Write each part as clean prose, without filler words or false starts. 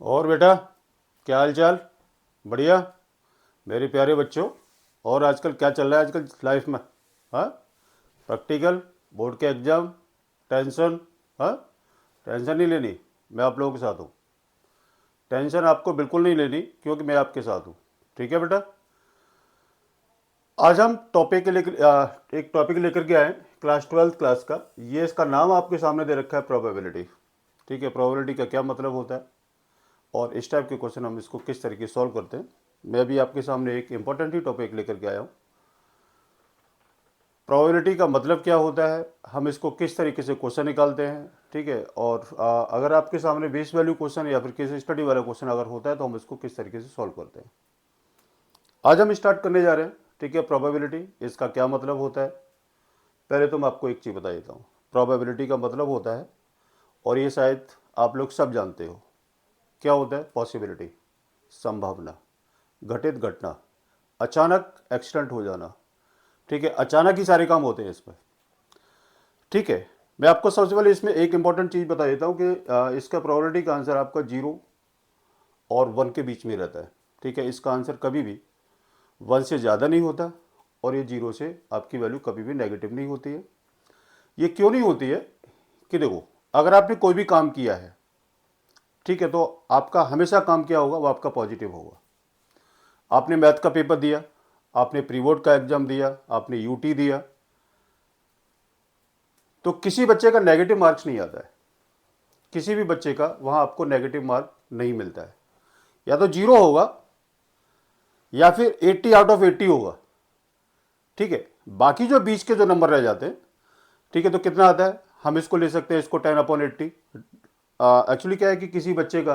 और बेटा, क्या हाल चाल? बढ़िया। मेरे प्यारे बच्चों, और आजकल क्या चल रहा है आजकल लाइफ में? हाँ, प्रैक्टिकल, बोर्ड के एग्ज़ाम, टेंशन। हाँ, टेंशन नहीं लेनी, मैं आप लोगों के साथ हूँ। टेंशन आपको बिल्कुल नहीं लेनी क्योंकि मैं आपके साथ हूँ। ठीक है बेटा। आज हम टॉपिक के लेकर एक टॉपिक लेकर के आए, क्लास 12th क्लास का। ये इसका नाम आपके सामने दे रखा है, प्रोबेबिलिटी। ठीक है, प्रोबेबिलिटी का क्या मतलब होता है और इस टाइप के क्वेश्चन हम इसको किस तरीके से सॉल्व करते हैं। मैं भी आपके सामने एक इंपॉर्टेंट ही टॉपिक लेकर के आया हूँ। प्रोबेबिलिटी का मतलब क्या होता है, हम इसको किस तरीके से क्वेश्चन निकालते हैं। ठीक है, और अगर आपके सामने बेस वैल्यू क्वेश्चन या फिर किसी स्टडी वाला क्वेश्चन अगर होता है तो हम इसको किस तरीके से सॉल्व करते हैं। आज हम स्टार्ट करने जा रहे हैं। ठीक है, प्रोबेबिलिटी इसका क्या मतलब होता है। पहले तो मैं आपको एक चीज़ बता देता हूँ। प्रोबेबिलिटी का मतलब होता है, और ये शायद आप लोग सब जानते हो, क्या होता है? पॉसिबिलिटी, संभावना, घटित घटना, अचानक एक्सीडेंट हो जाना। ठीक है, अचानक ही सारे काम होते हैं इसमें। ठीक है, मैं आपको सबसे पहले इसमें एक इंपॉर्टेंट चीज़ बता देता हूँ कि इसका प्रोबेबिलिटी का आंसर आपका 0 और 1 के बीच में रहता है। ठीक है, इसका आंसर कभी भी 1 से ज़्यादा नहीं होता, और ये 0 से आपकी वैल्यू कभी भी नेगेटिव नहीं होती है। ये क्यों नहीं होती है कि देखो, अगर आपने कोई भी काम किया है, ठीक है, तो आपका हमेशा काम क्या होगा, वो आपका पॉजिटिव होगा। आपने मैथ का पेपर दिया, आपने प्री बोर्ड का एग्जाम दिया, आपने यूटी दिया, तो किसी बच्चे का नेगेटिव मार्क्स नहीं आता है। किसी भी बच्चे का वहां आपको नेगेटिव मार्क नहीं मिलता है। या तो 0 होगा या फिर 80 आउट ऑफ 80 होगा। ठीक है, बाकी जो बीच के जो नंबर रह जाते हैं, ठीक है, तो कितना आता है? हम इसको ले सकते हैं, इसको 10/80। एक्चुअली क्या है कि किसी बच्चे का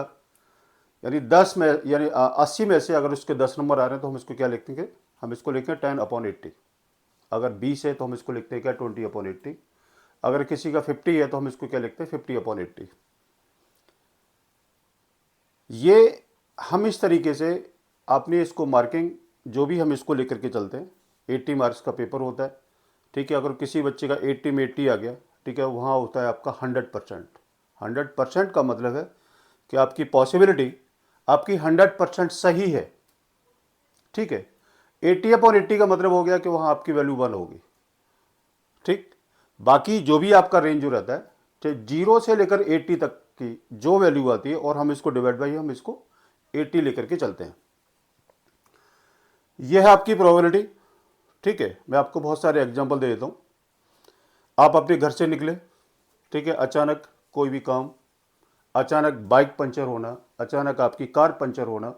यानी 10 में यानी 80 में से अगर उसके 10 नंबर आ रहे हैं तो हम इसको क्या लिखते हैं? हम इसको लिखते हैं 10/80। अगर 20 है तो हम इसको लिखते हैं क्या? 20/80। अगर किसी का 50 है तो हम इसको क्या लिखते हैं? 50/80। ये हम इस तरीके से आपने इसको मार्किंग, जो भी हम इसको लेकर के चलते हैं, 80 मार्क्स का पेपर होता है। ठीक है, अगर किसी बच्चे का 80 में 80 आ गया, ठीक है, वहाँ होता है आपका 100%। 100% का मतलब है कि आपकी पॉसिबिलिटी आपकी 100% सही है। ठीक है, 80/80 का मतलब हो गया कि वहाँ आपकी वैल्यू 1 होगी। ठीक, बाकी जो भी आपका रेंज जो रहता है, ठीक, 0 से लेकर 80 तक की जो वैल्यू आती है, और हम इसको डिवाइड बाई हम इसको 80 लेकर के चलते हैं। यह है आपकी प्रोबेबिलिटी। ठीक है, मैं आपको बहुत सारे एग्जांपल दे देता हूँ। आप अपने घर से निकले, ठीक है, अचानक कोई भी काम, अचानक बाइक पंचर होना, अचानक आपकी कार पंचर होना।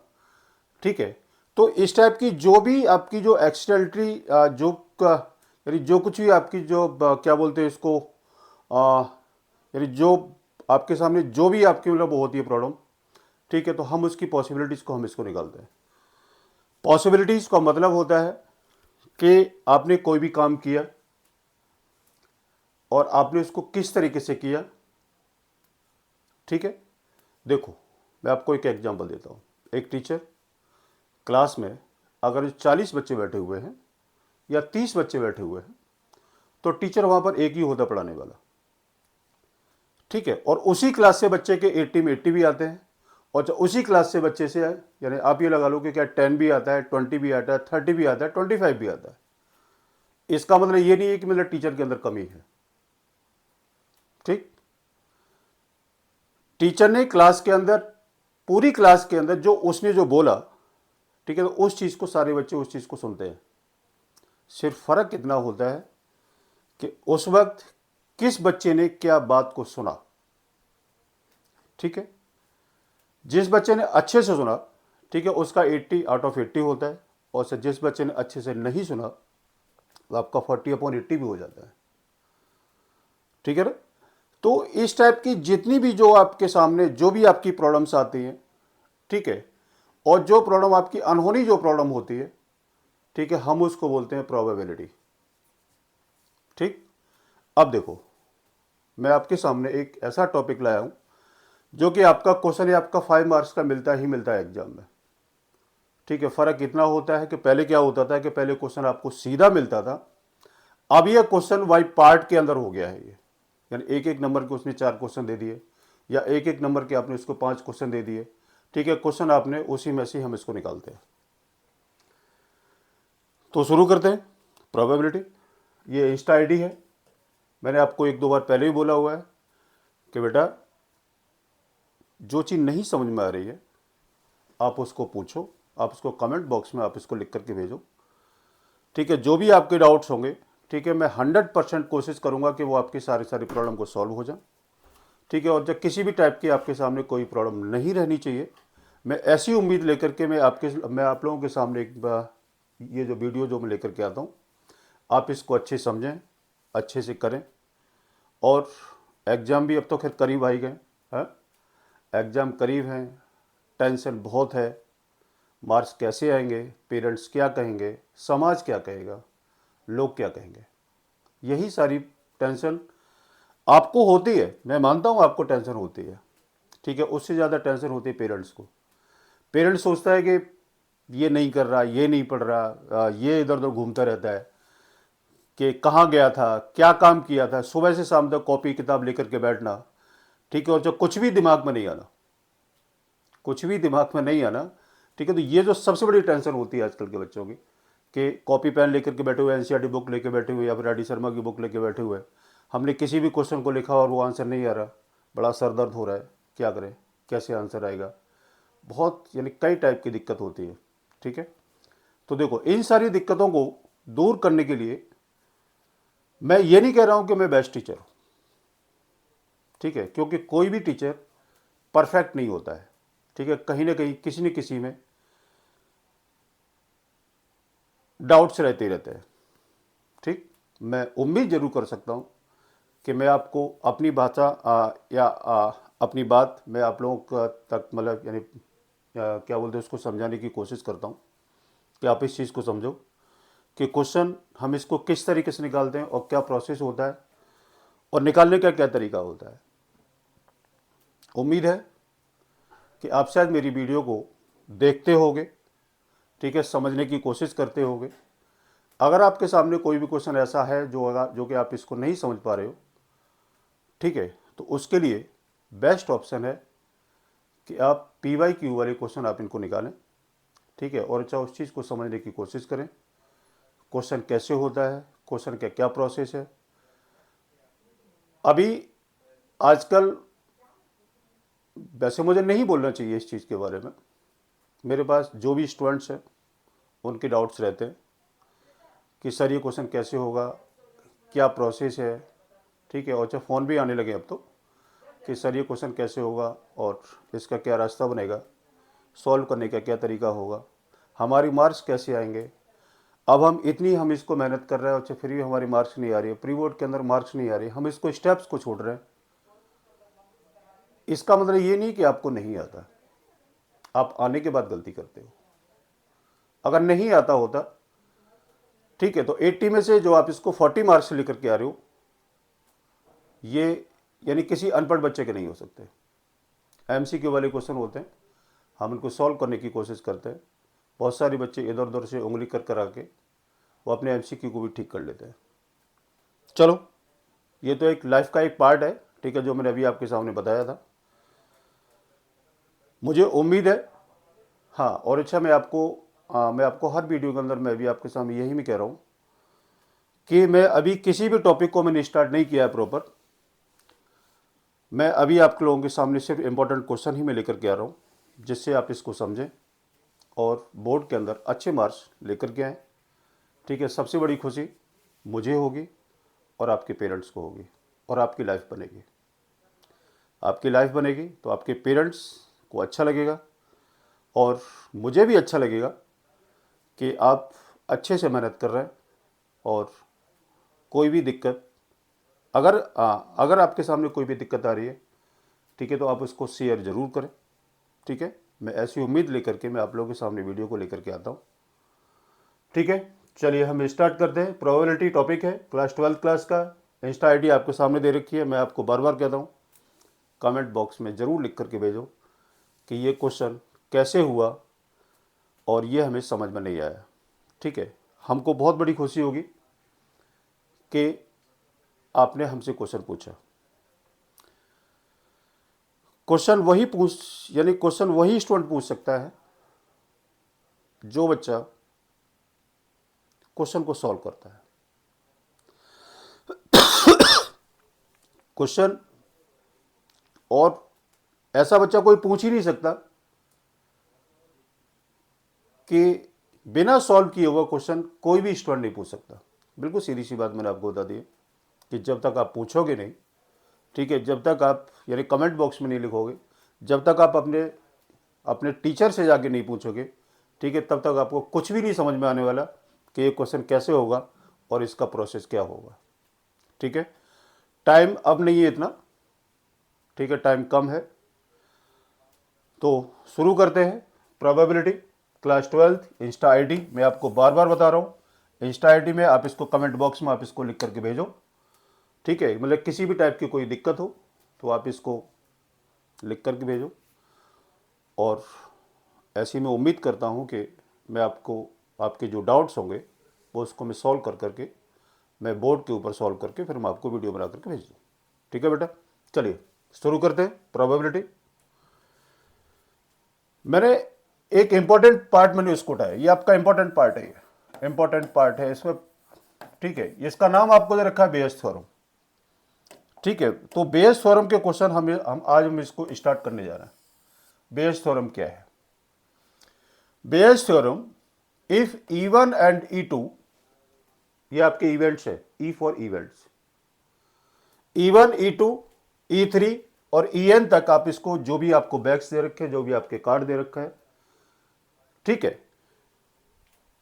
ठीक है, तो इस टाइप की जो भी आपकी जो एक्सीडेंटली जो यानी जो कुछ भी आपकी जो क्या बोलते हैं इसको, यानी जो आपके सामने जो भी आपकी मतलब वो होती है प्रॉब्लम, ठीक है, तो हम उसकी पॉसिबिलिटीज़ को हम इसको निकालते हैं। पॉसिबिलिटीज़ का मतलब होता है कि आपने कोई भी काम किया और आपने उसको किस तरीके से किया। ठीक है, देखो, मैं आपको एक एग्जांपल देता हूँ। एक टीचर क्लास में अगर 40 बच्चे बैठे हुए हैं या 30 बच्चे बैठे हुए हैं, तो टीचर वहाँ पर एक ही होता पढ़ाने वाला। ठीक है, और उसी क्लास से बच्चे के 80 में 80 भी आते हैं, और जब उसी क्लास से बच्चे से यानी आप ये लगा लो कि क्या 10 भी आता है, 20 भी आता है, 30 भी आता है, 25 भी आता है। इसका मतलब ये नहीं है कि मतलब टीचर के अंदर कमी है। ठीक, टीचर ने क्लास के अंदर, पूरी क्लास के अंदर जो उसने जो बोला, ठीक है, तो उस चीज़ को सारे बच्चे उस चीज़ को सुनते हैं। सिर्फ फ़र्क इतना होता है कि उस वक्त किस बच्चे ने क्या बात को सुना। ठीक है, जिस बच्चे ने अच्छे से सुना, ठीक है, उसका 80 आउट ऑफ 80 होता है, और जिस बच्चे ने अच्छे से नहीं सुना, वो आपका 40/80 भी हो जाता है। ठीक है ना? तो इस टाइप की जितनी भी जो आपके सामने जो भी आपकी प्रॉब्लम्स आती हैं, ठीक है, और जो प्रॉब्लम आपकी अनहोनी जो प्रॉब्लम होती है, ठीक है, हम उसको बोलते हैं प्रोबेबिलिटी। ठीक, अब देखो, मैं आपके सामने एक ऐसा टॉपिक लाया हूं जो कि आपका क्वेश्चन है, आपका 5 मार्क्स का मिलता ही मिलता है एग्जाम में। ठीक है, फर्क इतना होता है कि पहले क्या होता था कि पहले क्वेश्चन आपको सीधा मिलता था, अब यह क्वेश्चन वाई पार्ट के अंदर हो गया है। ये यानी एक एक नंबर के उसने 4 क्वेश्चन दे दिए, या एक एक नंबर के आपने उसको 5 क्वेश्चन दे दिए। ठीक है, क्वेश्चन आपने उसी में से हम इसको निकालते हैं। तो शुरू करते हैं। प्रोबेबिलिटी, ये इंस्टा आईडी है। मैंने आपको एक दो बार पहले ही बोला हुआ है कि बेटा जो चीज़ नहीं समझ में आ रही है आप उसको पूछो, आप उसको कमेंट बॉक्स में आप इसको लिख करके भेजो। ठीक है, जो भी आपके डाउट्स होंगे, ठीक है, मैं 100% कोशिश करूंगा कि वो आपकी सारी प्रॉब्लम को सॉल्व हो जाए। ठीक है, और जब किसी भी टाइप की आपके सामने कोई प्रॉब्लम नहीं रहनी चाहिए, मैं ऐसी उम्मीद लेकर के मैं आप लोगों के सामने ये जो वीडियो जो मैं लेकर के आता हूँ, आप इसको अच्छे समझें, अच्छे से करें। और एग्ज़ाम भी अब तो खैर करीब आ ही गए हैं, एग्ज़ाम करीब हैं, टेंशन बहुत है, मार्क्स कैसे आएंगे, पेरेंट्स क्या कहेंगे, समाज क्या कहेगा, लोग क्या कहेंगे, यही सारी टेंशन आपको होती है। मैं मानता हूँ आपको टेंशन होती है। ठीक है, उससे ज़्यादा टेंशन होती है पेरेंट्स को। पेरेंट्स सोचता है कि ये नहीं कर रहा, ये नहीं पढ़ रहा, ये इधर उधर घूमता रहता है, कि कहाँ गया था, क्या काम किया था, सुबह से शाम तक कॉपी किताब लेकर के बैठना। ठीक है, और जब कुछ भी दिमाग में नहीं आना, कुछ भी दिमाग में नहीं आना। ठीक है, तो ये जो सबसे बड़ी टेंशन होती है आजकल के बच्चों की, कि कॉपी पेन लेकर के बैठे हुए, एनसीईआरटी बुक लेकर बैठे हुए, या फिर आर डी शर्मा की बुक लेकर बैठे हुए, हमने किसी भी क्वेश्चन को लिखा और वो आंसर नहीं आ रहा, बड़ा सर दर्द हो रहा है, क्या करें, कैसे आंसर आएगा। बहुत यानी कई टाइप की दिक्कत होती है। ठीक है, तो देखो इन सारी दिक्कतों को दूर करने के लिए मैं ये नहीं कह रहा हूं कि मैं बेस्ट टीचर हूं। ठीक है, क्योंकि कोई भी टीचर परफेक्ट नहीं होता है। ठीक है, कहीं ना कहीं किसी न किसी में डाउट्स रहते रहते हैं। ठीक, मैं उम्मीद जरूर कर सकता हूं कि मैं आपको अपनी भाषा अपनी बात मैं आप लोगों तक मतलब यानी क्या बोलते हैं उसको समझाने की कोशिश करता हूँ कि आप इस चीज़ को समझो कि क्वेश्चन हम इसको किस तरीके से निकालते हैं और क्या प्रोसेस होता है और निकालने का क्या तरीका होता है। उम्मीद है कि आप शायद मेरी वीडियो को देखते होंगे। ठीक है, समझने की कोशिश करते होंगे। अगर आपके सामने कोई भी क्वेश्चन ऐसा है जो कि आप इसको नहीं समझ पा रहे हो, ठीक है, तो उसके लिए बेस्ट ऑप्शन है कि आप PYQ वाले क्वेश्चन आप इनको निकालें। ठीक है, और अच्छा उस चीज़ को समझने की कोशिश करें, क्वेश्चन कैसे होता है, क्वेश्चन का क्या प्रोसेस है। अभी आजकल वैसे मुझे नहीं बोलना चाहिए इस चीज़ के बारे में, मेरे पास जो भी स्टूडेंट्स हैं उनके डाउट्स रहते हैं कि सर ये क्वेश्चन कैसे होगा, क्या प्रोसेस है। ठीक है, और अच्छा फ़ोन भी आने लगे अब तो कि सर ये क्वेश्चन कैसे होगा और इसका क्या रास्ता बनेगा, सॉल्व करने का क्या तरीका होगा, हमारी मार्क्स कैसे आएंगे। अब हम इसको मेहनत कर रहे हैं, अच्छा फिर भी हमारी मार्क्स नहीं आ रही है, प्री बोर्ड के अंदर मार्क्स नहीं आ रही, हम इसको स्टेप्स को छोड़ रहे हैं। इसका मतलब ये नहीं कि आपको नहीं आता, आप आने के बाद गलती करते हो। अगर नहीं आता होता, ठीक है, तो 80 में से जो आप इसको 40 मार्क्स लेकर के आ रहे हो, ये यानी किसी अनपढ़ बच्चे के नहीं हो सकते। MCQ वाले क्वेश्चन होते हैं, हम उनको सॉल्व करने की कोशिश करते हैं। बहुत सारे बच्चे इधर उधर से उंगली कर आके वो अपने MCQ को भी ठीक कर लेते हैं। चलो, ये तो एक लाइफ का एक पार्ट है। ठीक है, जो मैंने अभी आपके सामने बताया था। मुझे उम्मीद है, हाँ, और अच्छा मैं आपको हर वीडियो के अंदर मैं भी आपके सामने यही मैं कह रहा हूँ कि मैं अभी किसी भी टॉपिक को मैंने स्टार्ट नहीं किया है प्रॉपर। मैं अभी आप लोगों के सामने सिर्फ इम्पोर्टेंट क्वेश्चन ही मैं लेकर के आ रहा हूँ, जिससे आप इसको समझें और बोर्ड के अंदर अच्छे मार्क्स लेकर के आएँ। ठीक है, सबसे बड़ी खुशी मुझे होगी और आपके पेरेंट्स को होगी और आपकी लाइफ बनेगी। आपकी लाइफ बनेगी तो आपके पेरेंट्स को अच्छा लगेगा और मुझे भी अच्छा लगेगा कि आप अच्छे से मेहनत कर रहे हैं। और कोई भी दिक्कत अगर आपके सामने कोई भी दिक्कत आ रही है, ठीक है, तो आप उसको शेयर ज़रूर करें। ठीक है, मैं ऐसी उम्मीद लेकर के मैं आप लोगों के सामने वीडियो को लेकर के आता हूँ। ठीक है, चलिए हम स्टार्ट करते हैं। प्रोबेबिलिटी टॉपिक है क्लास 12 क्लास का। इंस्टा आईडी आपके सामने दे रखी है। मैं आपको बार बार कहता हूँ, कमेंट बॉक्स में ज़रूर लिख करके भेजो कि ये क्वेश्चन कैसे हुआ और ये हमें समझ में नहीं आया। ठीक है, हमको बहुत बड़ी खुशी होगी कि आपने हमसे क्वेश्चन पूछा। क्वेश्चन वही यानी क्वेश्चन वही स्टूडेंट पूछ सकता है जो बच्चा क्वेश्चन को सॉल्व करता है। क्वेश्चन और ऐसा बच्चा कोई पूछ ही नहीं सकता कि बिना सॉल्व किए हुआ क्वेश्चन कोई भी स्टूडेंट नहीं पूछ सकता। बिल्कुल सीधी सी बात मैंने आपको बता दी कि जब तक आप पूछोगे नहीं, ठीक है, जब तक आप यानी कमेंट बॉक्स में नहीं लिखोगे, जब तक आप अपने अपने टीचर से जाके नहीं पूछोगे, ठीक है, तब तक आपको कुछ भी नहीं समझ में आने वाला कि ये क्वेश्चन कैसे होगा और इसका प्रोसेस क्या होगा। ठीक है, टाइम अब नहीं है इतना, ठीक है, टाइम कम है, तो शुरू करते हैं। प्रोबेबिलिटी क्लास 12 इंस्टा आईडी मैं आपको बार बार बता रहा हूँ, इंस्टा आईडी में आप इसको कमेंट बॉक्स में आप इसको लिख करके भेजो। ठीक है, मतलब किसी भी टाइप की कोई दिक्कत हो तो आप इसको लिख करके भेजो। और ऐसी मैं उम्मीद करता हूँ कि मैं आपको आपके जो डाउट्स होंगे वो उसको मैं सॉल्व कर करके मैं बोर्ड के ऊपर सॉल्व करके फिर मैं आपको वीडियो बना करके भेज दूँ। ठीक है बेटा, चलिए शुरू करते हैं। प्रोबेबिलिटी मैंने एक इंपॉर्टेंट पार्ट मैंने इसको उठाया, ये आपका इंपॉर्टेंट पार्ट है, ये इंपॉर्टेंट पार्ट है इसमें। ठीक है, इसका नाम आपको दे रखा है बेयस थ्योरम। ठीक है, तो बेयस थ्योरम के क्वेश्चन हम आज इसको स्टार्ट करने जा रहे हैं। बेयस थ्योरम क्या है? Bayes theorem, if E1 and E2, ये आपके इवेंट्स है, E for events, E1 E2 E3 और En तक आप इसको जो भी आपको बैग्स दे रखे हैं, जो भी आपके कार्ड दे रखा है, ठीक है,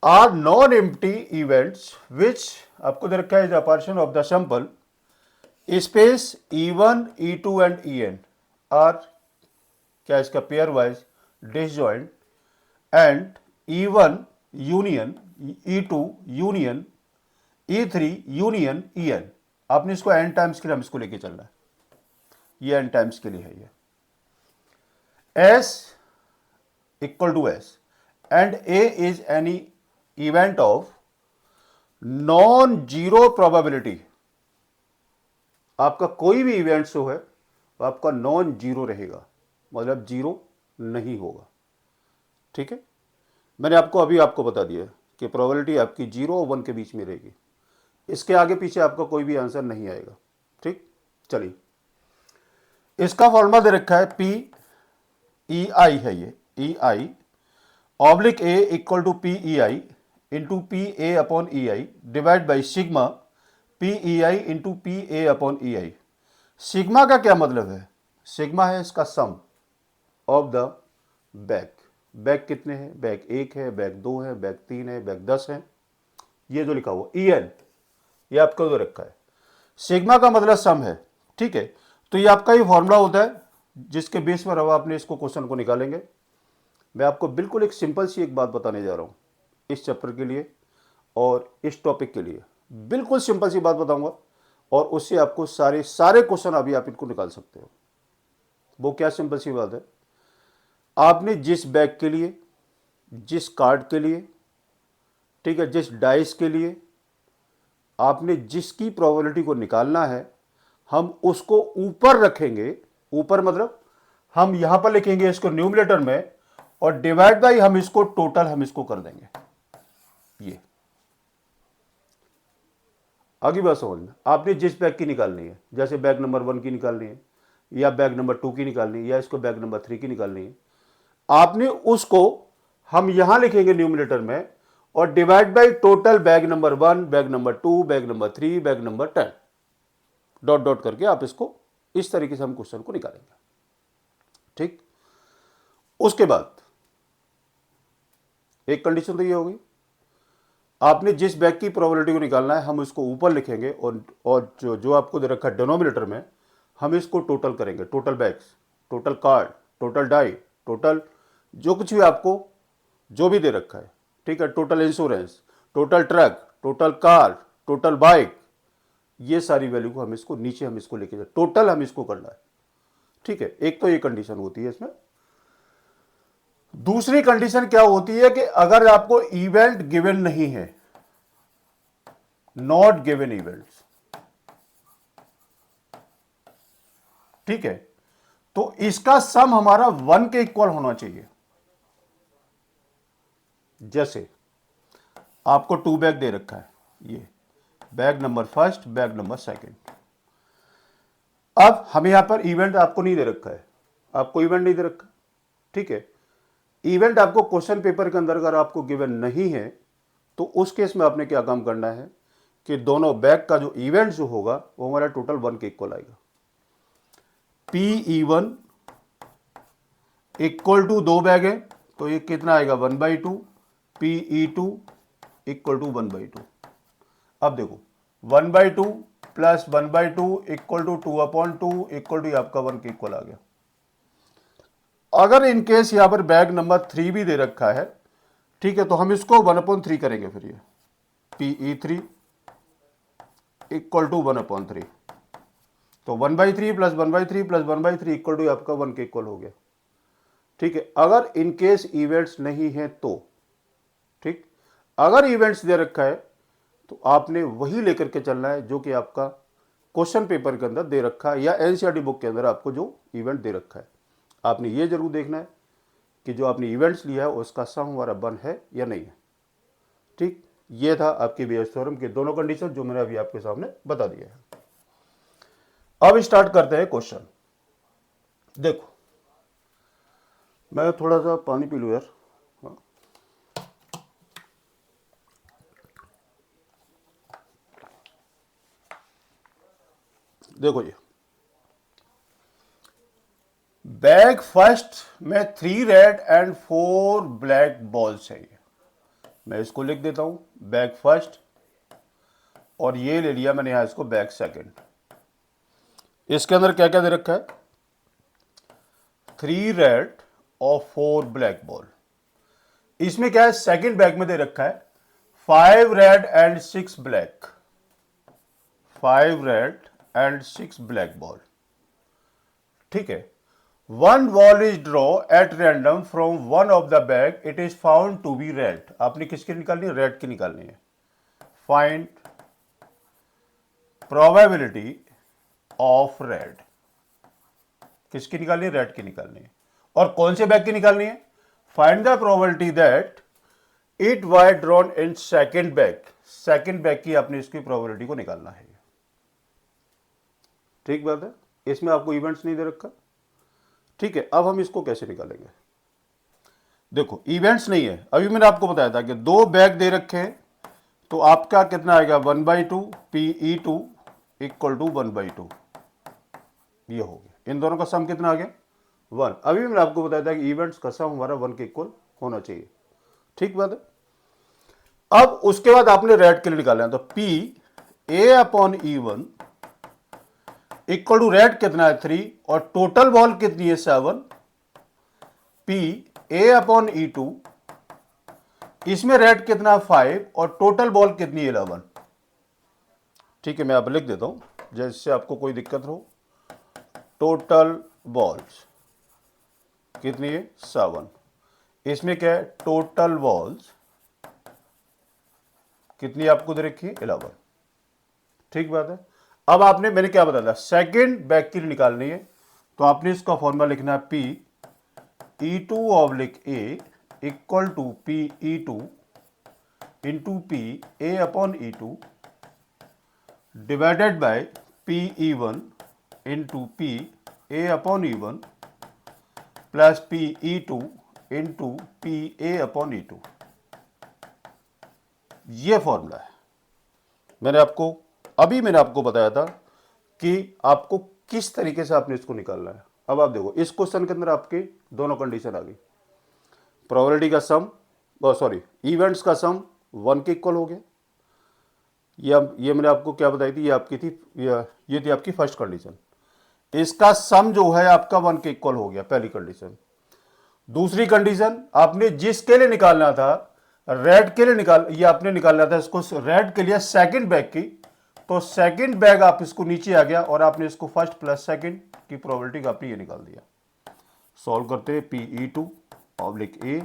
are non empty events which आपको दे रखा है the partition of the sample space E1 E2 and En are क्या इसका pairwise disjoint and E1 union E2 union E3 union En। आपने इसको n टाइम्स के लिए हम इसको लेके चलना है, ये n टाइम्स के लिए है। ये S equal to S and A is any event of non zero probability. आपका कोई भी इवेंट जो है वो आपका नॉन जीरो रहेगा, मतलब जीरो नहीं होगा। ठीक है, मैंने आपको बता दिया कि प्रोबेबिलिटी आपकी 0 और 1 के बीच में रहेगी, इसके आगे पीछे आपका कोई भी आंसर नहीं आएगा। ठीक, चलिए इसका फॉर्मूला दे रखा है P E I है, ये E I oblique A equal to P E I into P A upon E I divide by sigma P E I into P A upon E I। Sigma का क्या मतलब है? Sigma है इसका sum of the bag. Bag कितने हैं? Bag 1 है, bag 2 है, बैग 3 है, बैग 10 है, ये जो लिखा हुआ En ये आपका जो रखा है। सिग्मा का मतलब सम है। ठीक है, तो ये आपका ही फॉर्मूला होता है जिसके बेस पर अब आपने इसको क्वेश्चन को निकालेंगे। मैं आपको बिल्कुल एक सिंपल सी एक बात बताने जा रहा हूँ इस चैप्टर के लिए और इस टॉपिक के लिए, बिल्कुल सिंपल सी बात बताऊंगा और उससे आपको सारे क्वेश्चन अभी आप इनको निकाल सकते हो। वो क्या सिंपल सी बात है? आपने जिस बैग के लिए, जिस कार्ड के लिए, ठीक है, जिस डाइस के लिए आपने जिसकी प्रोबेबिलिटी को निकालना है, हम उसको ऊपर रखेंगे। ऊपर मतलब हम यहां पर लिखेंगे इसको न्यूमरेटर में और डिवाइड बाई हम इसको टोटल हम इसको कर देंगे। ये आगे बात समझना, आपने जिस बैग की निकालनी है, जैसे बैग नंबर 1 की निकालनी है या बैग नंबर 2 की निकालनी है या इसको बैग नंबर 3 की निकालनी है, आपने उसको हम यहां लिखेंगे न्यूमरेटर में और divide by total bag number 1, bag number 2, bag number 3, bag number 10, dot dot करके आप इसको इस तरीके से हम क्वेश्चन को निकालेंगे। ठीक, उसके बाद एक कंडीशन तो ये होगी, आपने जिस बैग की प्रोबेबिलिटी को निकालना है हम इसको ऊपर लिखेंगे और जो आपको दे रखा है डिनोमिनेटर में हम इसको टोटल करेंगे। Total bags, total card, total die, total जो कुछ भी आपको जो भी दे रखा है, ठीक है, total insurance, total truck, total car, total bike, ये सारी वैल्यू को हम इसको नीचे हम इसको लेके जाए, टोटल हम इसको करना है। ठीक है, एक तो ये कंडीशन होती है इसमें। दूसरी कंडीशन क्या होती है कि अगर आपको इवेंट गिवन नहीं है, नॉट गिवन इवेंट्स, ठीक है, तो इसका सम हमारा 1 के इक्वल होना चाहिए। जैसे आपको 2 बैग दे रखा है, ये bag number first, bag number second. अब हमें यहां पर इवेंट आपको नहीं दे रखा है, आपको इवेंट नहीं दे रखा, ठीक है। इवेंट आपको क्वेश्चन पेपर के अंदर अगर आपको गिवन नहीं है तो उस केस में आपने क्या काम करना है कि दोनों बैग का जो इवेंट जो होगा वो हमारा टोटल 1 के इक्वल आएगा। PE1 इक्वल टू 2 बैग है तो ये कितना आएगा 1/2, PE2 इक्वल टू 1/2। अब देखो 1/2 plus 1/2 equal to 2/2 equal to आपका 1 के इक्वल आ गया। अगर इनकेस यहां पर बैग नंबर 3 भी दे रखा है, ठीक है, तो हम इसको 1/3 करेंगे। फिर ये PE3 इक्वल टू 1/3, तो 1/3 प्लस 1/3 प्लस 1/3 इक्वल टू आपका 1 के इक्वल हो गया, ठीक है। अगर इनकेस इवेंट्स नहीं है तो, ठीक, अगर इवेंट्स दे रखा है तो आपने वही लेकर के चलना है जो कि आपका क्वेश्चन पेपर के अंदर दे रखा है या एनसीईआरटी बुक के अंदर आपको जो इवेंट दे रखा है। आपने ये जरूर देखना है कि जो आपने इवेंट्स लिया है उसका सम हमारा 1 है या नहीं है, ठीक। ये था आपकी बेयस थ्योरम के दोनों कंडीशन जो मैंने अभी आपके सामने बता दिया है। अब स्टार्ट करते हैं क्वेश्चन। देखो मैं थोड़ा सा पानी पी लूं यार। हाँ। देखो ये बैग फर्स्ट में 3 रेड एंड 4 ब्लैक बॉल्स है। ये मैं इसको लिख देता हूं, बैग फर्स्ट, और ये ले लिया मैंने यहां इसको बैग सेकंड। इसके अंदर क्या क्या दे रखा है 3 रेड और 4 ब्लैक बॉल। इसमें क्या है सेकंड बैग में दे रखा है 5 red and 6 black, 5 red and 6 black ball, ठीक है। 1 ball is draw at random from one of the bag, it is found to be red। आपने किसकी निकालनी है, रेड की निकालनी है। फाइंड प्रोबेबिलिटी ऑफ रेड, किसकी निकालनी है, रेड की निकालनी है। और कौन से बैग की निकालनी है, find the probability that it was drawn in second bag, second bag की आपने इसकी प्रोबेबिलिटी को निकालना है। ठीक बात है, इसमें आपको इवेंट्स नहीं दे रखा, ठीक है। अब हम इसको कैसे निकालेंगे, देखो इवेंट्स नहीं है, अभी मैंने आपको बताया था कि 2 बैग दे रखे हैं तो आपका कितना आएगा 1/2 PE2 इक्वल टू 1/2, ये हो गया। इन दोनों का सम कितना आ गया 1। अभी मैंने आपको बताया था कि इवेंट्स का सम हमारा 1 के इक्वल होना चाहिए, ठीक बात है। अब उसके बाद आपने रेड के लिए निकालना है, तो PA/E1 इक्वल टू रेड कितना है 3 और टोटल बॉल कितनी है 7, PA/E2 इसमें रेड कितना 5 और टोटल बॉल कितनी 11, ठीक है। मैं अब लिख देता हूं जैसे आपको कोई दिक्कत हो। टोटल बॉल्स कितनी है 7, इसमें क्या है टोटल बॉल्स कितनी आपको दे रखी है 11, ठीक बात है। अब आपने मैंने क्या बताया था सेकंड बैग की निकालनी है, तो आपने इसका फॉर्मूला लिखना है PE2/A equal to PE2 into PA/E2 divided by PE1 into PA/E1 plus PE2 into PA/E2, ये फॉर्मूला है। मैंने आपको बताया था कि आपको किस तरीके से आपने इसको निकालना है। अब आप देखो इस क्वेश्चन के अंदर आपके दोनों कंडीशन आ गई, प्रोबेबिलिटी का सम, सॉरी इवेंट्स का सम 1 के इक्वल हो गया। ये मैंने आपको क्या बताई थी, ये आपकी थी ये थी आपकी फर्स्ट कंडीशन। इसका सम जो है आपका 1 के इक्वल हो गया, पहली कंडीशन। दूसरी कंडीशन आपने जिसके लिए निकालना था रेड के लिए ये आपने निकालना था इसको रेड के लिए सेकंड बैग की, तो सेकंड बैग आप इसको नीचे आ गया और आपने इसको फर्स्ट प्लस सेकंड की प्रोबेबिलिटी का आपने ये निकाल दिया। सॉल्व करते हैं PE2/A।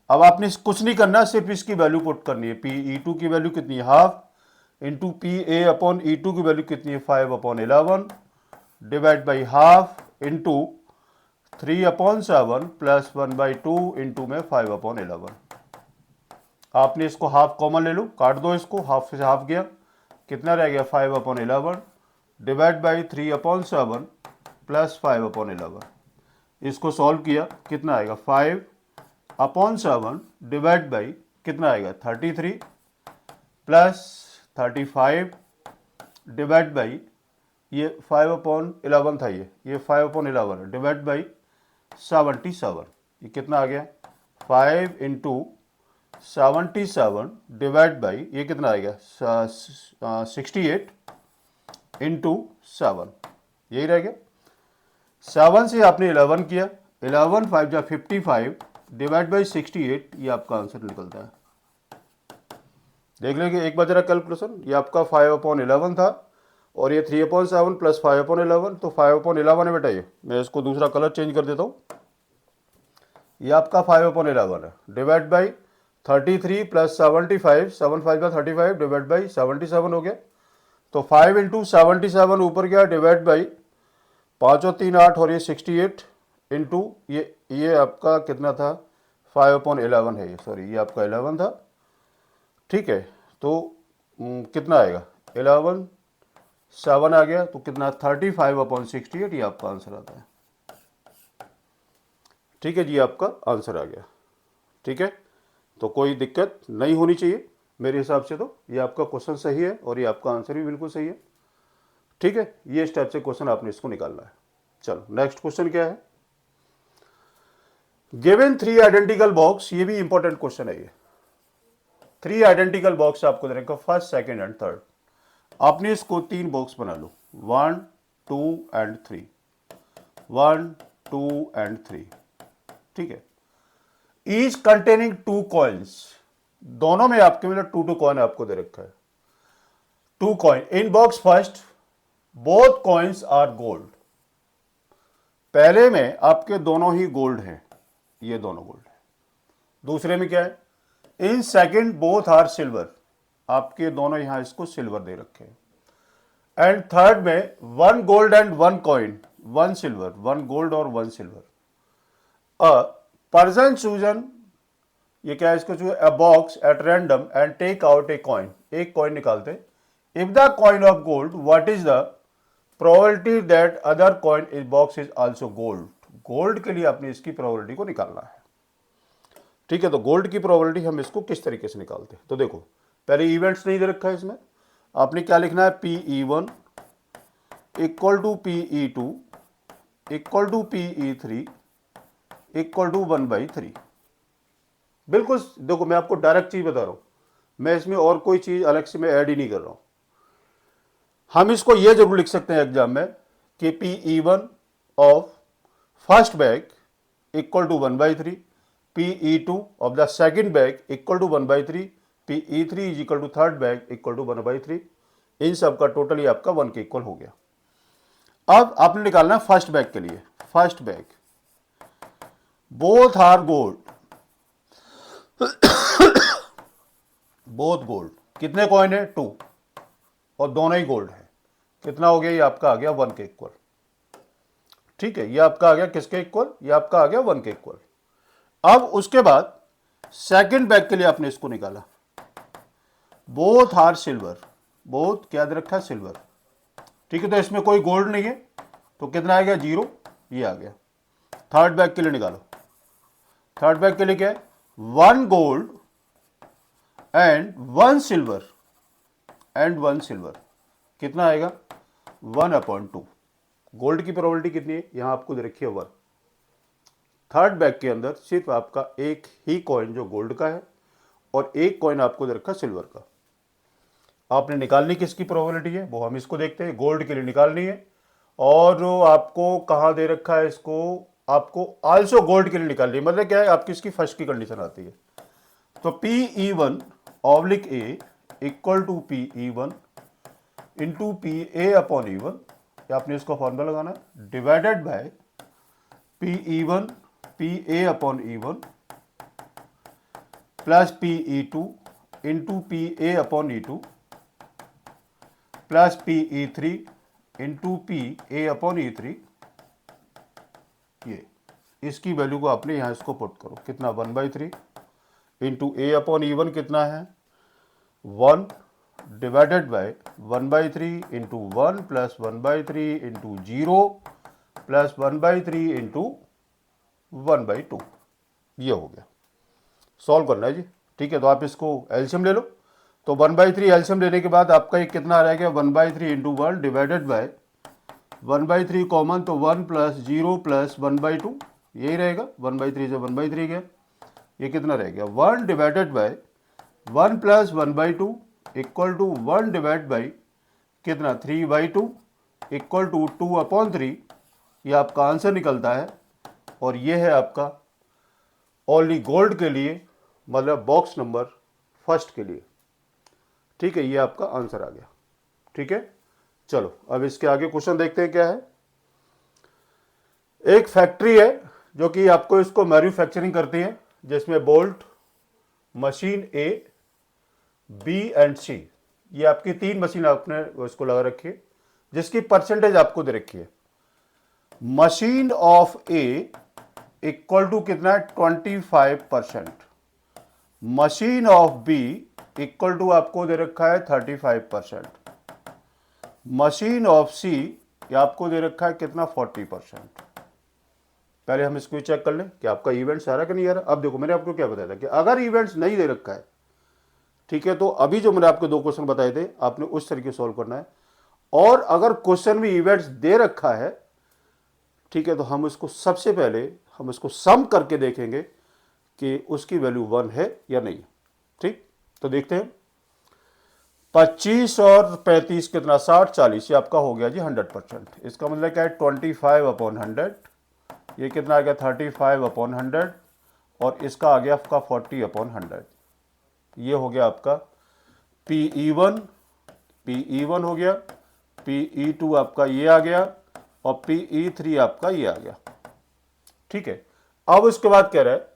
अब आपने कुछ नहीं करना, सिर्फ इसकी वैल्यू पुट करनी है। PE2 की वैल्यू कितनी है हाफ, इंटू PA/E2 की वैल्यू कितनी है 5/11 divide by half into 3/7 plus 1/2 into में 5/11। आपने इसको हाफ कॉमन ले लो, काट दो इसको, हाफ से हाफ गया, कितना रह गया 5/11 डिवाइड बाई 3/7 प्लस 5/11। इसको सॉल्व किया, कितना आएगा 5/7 डिवाइड बाई कितना आएगा 33 प्लस 35 डिवाइड बाई ये 5/11 था, ये 5/11 डिवाइड बाई 77। ये कितना आ गया 5 इंटू 77 डिवाइड बाई ये कितना आएगा 68 इंटू 7, यही रह गया। 7 से आपने 11 किया, 11 5 जा 55 डिवाइड बाई 68, ये आपका आंसर निकलता है। देख लेंगे एक बार जरा कैलकुलेशन, ये आपका 5/11 था और ये 3/7 प्लस 5/11, तो 5/11 है बेटा। ये मैं इसको दूसरा कलर चेंज कर देता हूँ, ये आपका 5/11 है डिवाइड बाई 33 प्लस 75, 7 5 का 35 डिवाइड बाई 77 हो गया। तो 5 इंटू 77 ऊपर गया डिवाइड बाई 5 और 3 8 और ये 68 इंटू ये आपका कितना था 5/11 है, ये सॉरी ये आपका 11 था, ठीक है। तो कितना आएगा 11 7 आ गया, तो कितना 35/68, ये आपका आंसर आता है। ठीक है जी, आपका आंसर आ गया। ठीक है, तो कोई दिक्कत नहीं होनी चाहिए मेरे हिसाब से। तो ये आपका क्वेश्चन सही है और ये आपका आंसर भी बिल्कुल सही है। ठीक है, ये इस टाइप से क्वेश्चन आपने इसको निकालना है। चलो नेक्स्ट क्वेश्चन क्या है, गिवन 3 आइडेंटिकल बॉक्स, ये भी इंपॉर्टेंट क्वेश्चन है। ये 3 आइडेंटिकल बॉक्स आपको दे रखा, फर्स्ट सेकंड एंड थर्ड। आपने इसको 3 बॉक्स बना लो, 1 2 एंड 3, 1 2 एंड 3। ठीक है, ईच कंटेनिंग 2 कॉइन्स, दोनों में आपके मतलब 2 कॉइन आपको दे रखा है। 2 coin in box first, both coins are gold. पहले में आपके दोनों ही गोल्ड हैं, ये दोनों गोल्ड है। दूसरे में क्या है, in second both are silver, आपके दोनों यहां इसको सिल्वर दे रखे हैं। एंड थर्ड में 1 gold and 1 coin, 1 silver, 1 gold और 1 सिल्वर। अ पर्सन चूजन, ये क्या है इसको choose a box at random and take out a coin, एक कॉइन निकालते। If the coin of gold, what is the probability that other coin is box is also gold. Gold के लिए आपने इसकी प्रोबेबिलिटी को निकालना है। ठीक है, तो गोल्ड की प्रोबेबिलिटी हम इसको किस तरीके से निकालते हैं, तो देखो पहले इवेंट्स नहीं दे रखा है इसमें, आपने क्या लिखना है PE1 equal to PE2 equal to PE3 equal to 1/3। बिल्कुल देखो, मैं आपको डायरेक्ट चीज बता रहा हूं, मैं इसमें और कोई चीज अलग से मैं ऐड ही नहीं कर रहा हूं। हम इसको ये जरूर लिख सकते हैं एग्जाम में कि PE1 of first bag equal to 1/3, PE2 of the second bag equal to 1/3, PE3 is equal to third bag equal to 1/3। इन सब का टोटल ही आपका 1 के इक्वल हो गया। अब आपने निकालना है फर्स्ट बैग के लिए। First bag both are gold, both gold, कितने कॉइन है 2 और दोनों ही गोल्ड है, कितना हो गया ये आपका आ गया 1 के इक्वल। ठीक है, ये आपका आ गया किसके इक्वल, ये आपका आ गया 1 के इक्वल। अब उसके बाद सेकंड बैग के लिए आपने इसको निकाला, बोथ आर सिल्वर, बोथ क्या दे रखा है सिल्वर। ठीक है, तो इसमें कोई गोल्ड नहीं है, तो कितना आएगा 0, ये आ गया। थर्ड बैग के लिए निकालो, थर्ड बैग के लिए क्या है 1 gold and 1 silver and 1 silver, कितना आएगा 1/2। गोल्ड की प्रोबेबिलिटी कितनी है, यहां आपको दे रखी है 1। थर्ड बैग के अंदर सिर्फ आपका एक ही कॉइन जो गोल्ड का है और एक कॉइन आपको दे रखा सिल्वर का। आपने निकालनी किसकी प्रोबेबिलिटी है, वो हम इसको देखते हैं। गोल्ड के लिए निकालनी है, और जो आपको कहां दे रखा है इसको, आपको आल्सो गोल्ड के लिए निकालनी है। मतलब क्या है, आपकी इसकी फर्स्ट की कंडीशन आती है। तो PE1 oblique A equal to PE1 into PA/E1, आपने इसको फॉर्मूला लगाना है, divided by PE1 PA/E1 plus PE2 into PA/E2 plus PE3 into PA/E3, ये इसकी वैल्यू को आपने यहाँ इसको पुट करो, कितना 1/3 इंटू ए अपॉन ई वन कितना है 1 divided bye 1/3 into 1 plus 1/3 into 0 plus 1/3 into 1/2। ये हो गया, सॉल्व करना है जी। ठीक है, तो आप इसको एलसीएम ले लो। तो 1/3 एलसीएम लेने के बाद आपका एक कितना आ गया 1/3 इंटू 1 डिवाइडेड बाय 1/3 कॉमन, तो 1 प्लस 0 प्लस 1/2 यही रहेगा। 1/3 से 1/3 गया, ये कितना रह गया 1 divided by 1 plus 1/2 equal to 1 divide by कितना 3/2 इक्वल टू 2/3। ये आपका आंसर निकलता है और ये है आपका ओनली गोल्ड के लिए, मतलब बॉक्स नंबर फर्स्ट के लिए। ठीक है, ये आपका आंसर आ गया। ठीक है, चलो अब इसके आगे क्वेश्चन देखते हैं क्या है। एक फैक्ट्री है जो कि आपको इसको मैन्युफैक्चरिंग करती है, जिसमें bolt, machine A, B and C, ये आपकी 3 मशीन आपने इसको लगा रखी है, जिसकी परसेंटेज आपको दे रखी है। Machine of A equal to कितना है 25%, machine of B equal to आपको दे रखा है 35%, मशीन ऑफ सी ये आपको दे रखा है कितना 40%। पहले हम इसको चेक कर लें कि आपका इवेंट्स आ रहा कि नहीं आ रहा। अब देखो, मैंने आपको क्या बताया था कि अगर इवेंट्स नहीं दे रखा है, ठीक है, तो अभी जो मैंने आपको 2 क्वेश्चन बताए थे आपने उस तरीके से सॉल्व करना है। और अगर क्वेश्चन में इवेंट्स दे रखा है, ठीक है, तो हम इसको सबसे पहले हम इसको सम करके देखेंगे कि उसकी वैल्यू 1 है या नहीं। ठीक, तो देखते हैं 25 और 35 कितना 60 40, ये आपका हो गया जी 100%। इसका मतलब क्या है 25/100, ये कितना आ गया 35/100 और इसका आ गया आपका 40/100। ये हो गया आपका PE1 हो गया, PE2 आपका ये आ गया और PE3 आपका ये आ गया। ठीक है, अब उसके बाद कह रहा है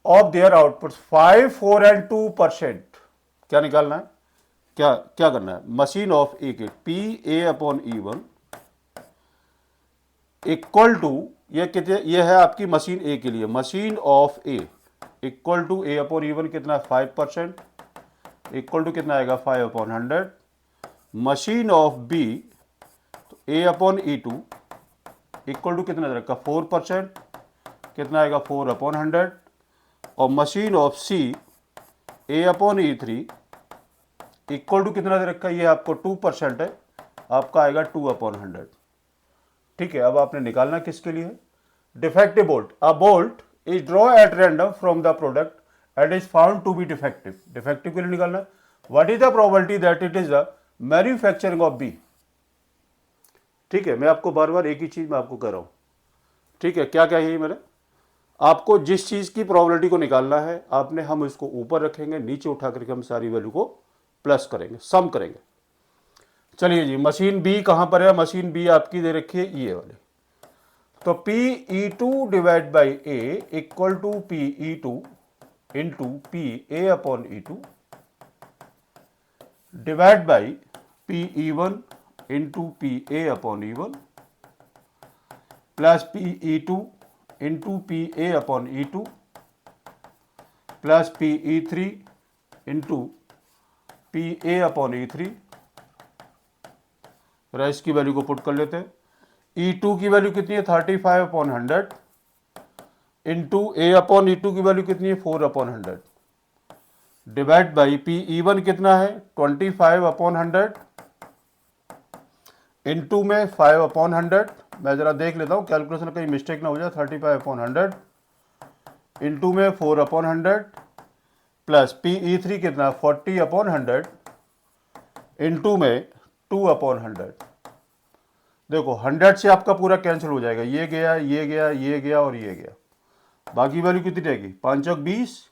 ऑफ देयर आउटपुट 5 4 एंड 2%। क्या निकालना है, क्या क्या करना है, मशीन ऑफ ए के PA/E1 इक्वल टू ये कितने, ये है आपकी मशीन ए के लिए, machine of A equal to A/E1 कितना 5% इक्वल टू कितना आएगा 5/100, मशीन ऑफ बी तो A/E2 इक्वल टू कितना रखा 4% कितना आएगा 4/100, और machine of C A/E3 equal to कितना दे रखा है, ये आपको 2% है, आपका आएगा 2/100। ठीक है, अब आपने निकालना किसके लिए है, defective bolt. A bolt is draw at random from the product and is found to be defective. Defective के लिए निकालना है what is the probability that it is the manufacturing of B. ठीक है, मैं आपको बार बार एक ही चीज मैं आपको कह रहा हूं। ठीक है, क्या क्या है मैंने आपको जिस चीज की प्रोबेबिलिटी को निकालना है आपने, हम इसको ऊपर रखेंगे, नीचे उठा करके हम सारी वैल्यू को प्लस करेंगे, सम करेंगे। चलिए जी, मशीन बी कहां पर है, मशीन बी आपकी दे रखी है ये वाली, तो PE2 divide by A equal to PE2 into PA/E2 divide by PE1 into PA/E1 plus PE2 into PA/E2 plus PE3 into PA/E3। राइस की वैल्यू को पुट कर लेते हैं। E2 की वैल्यू कितनी है 35/100 इंटू A/E2 की वैल्यू कितनी है 4/100 डिवाइड बाई PE1 कितना है 25/100 इंटू में 5/100। मैं जरा देख लेता हूँ कैलकुलेशन कहीं मिस्टेक ना हो जाए। 35/100 इंटू में 4/100 प्लस PE3 कितना 40/100 इंटू में 2/100। देखो 100 से आपका पूरा कैंसिल हो जाएगा, ये गया ये गया ये गया और ये गया, बाकी वैल्यू कितनी रहेगी 5 चौक 20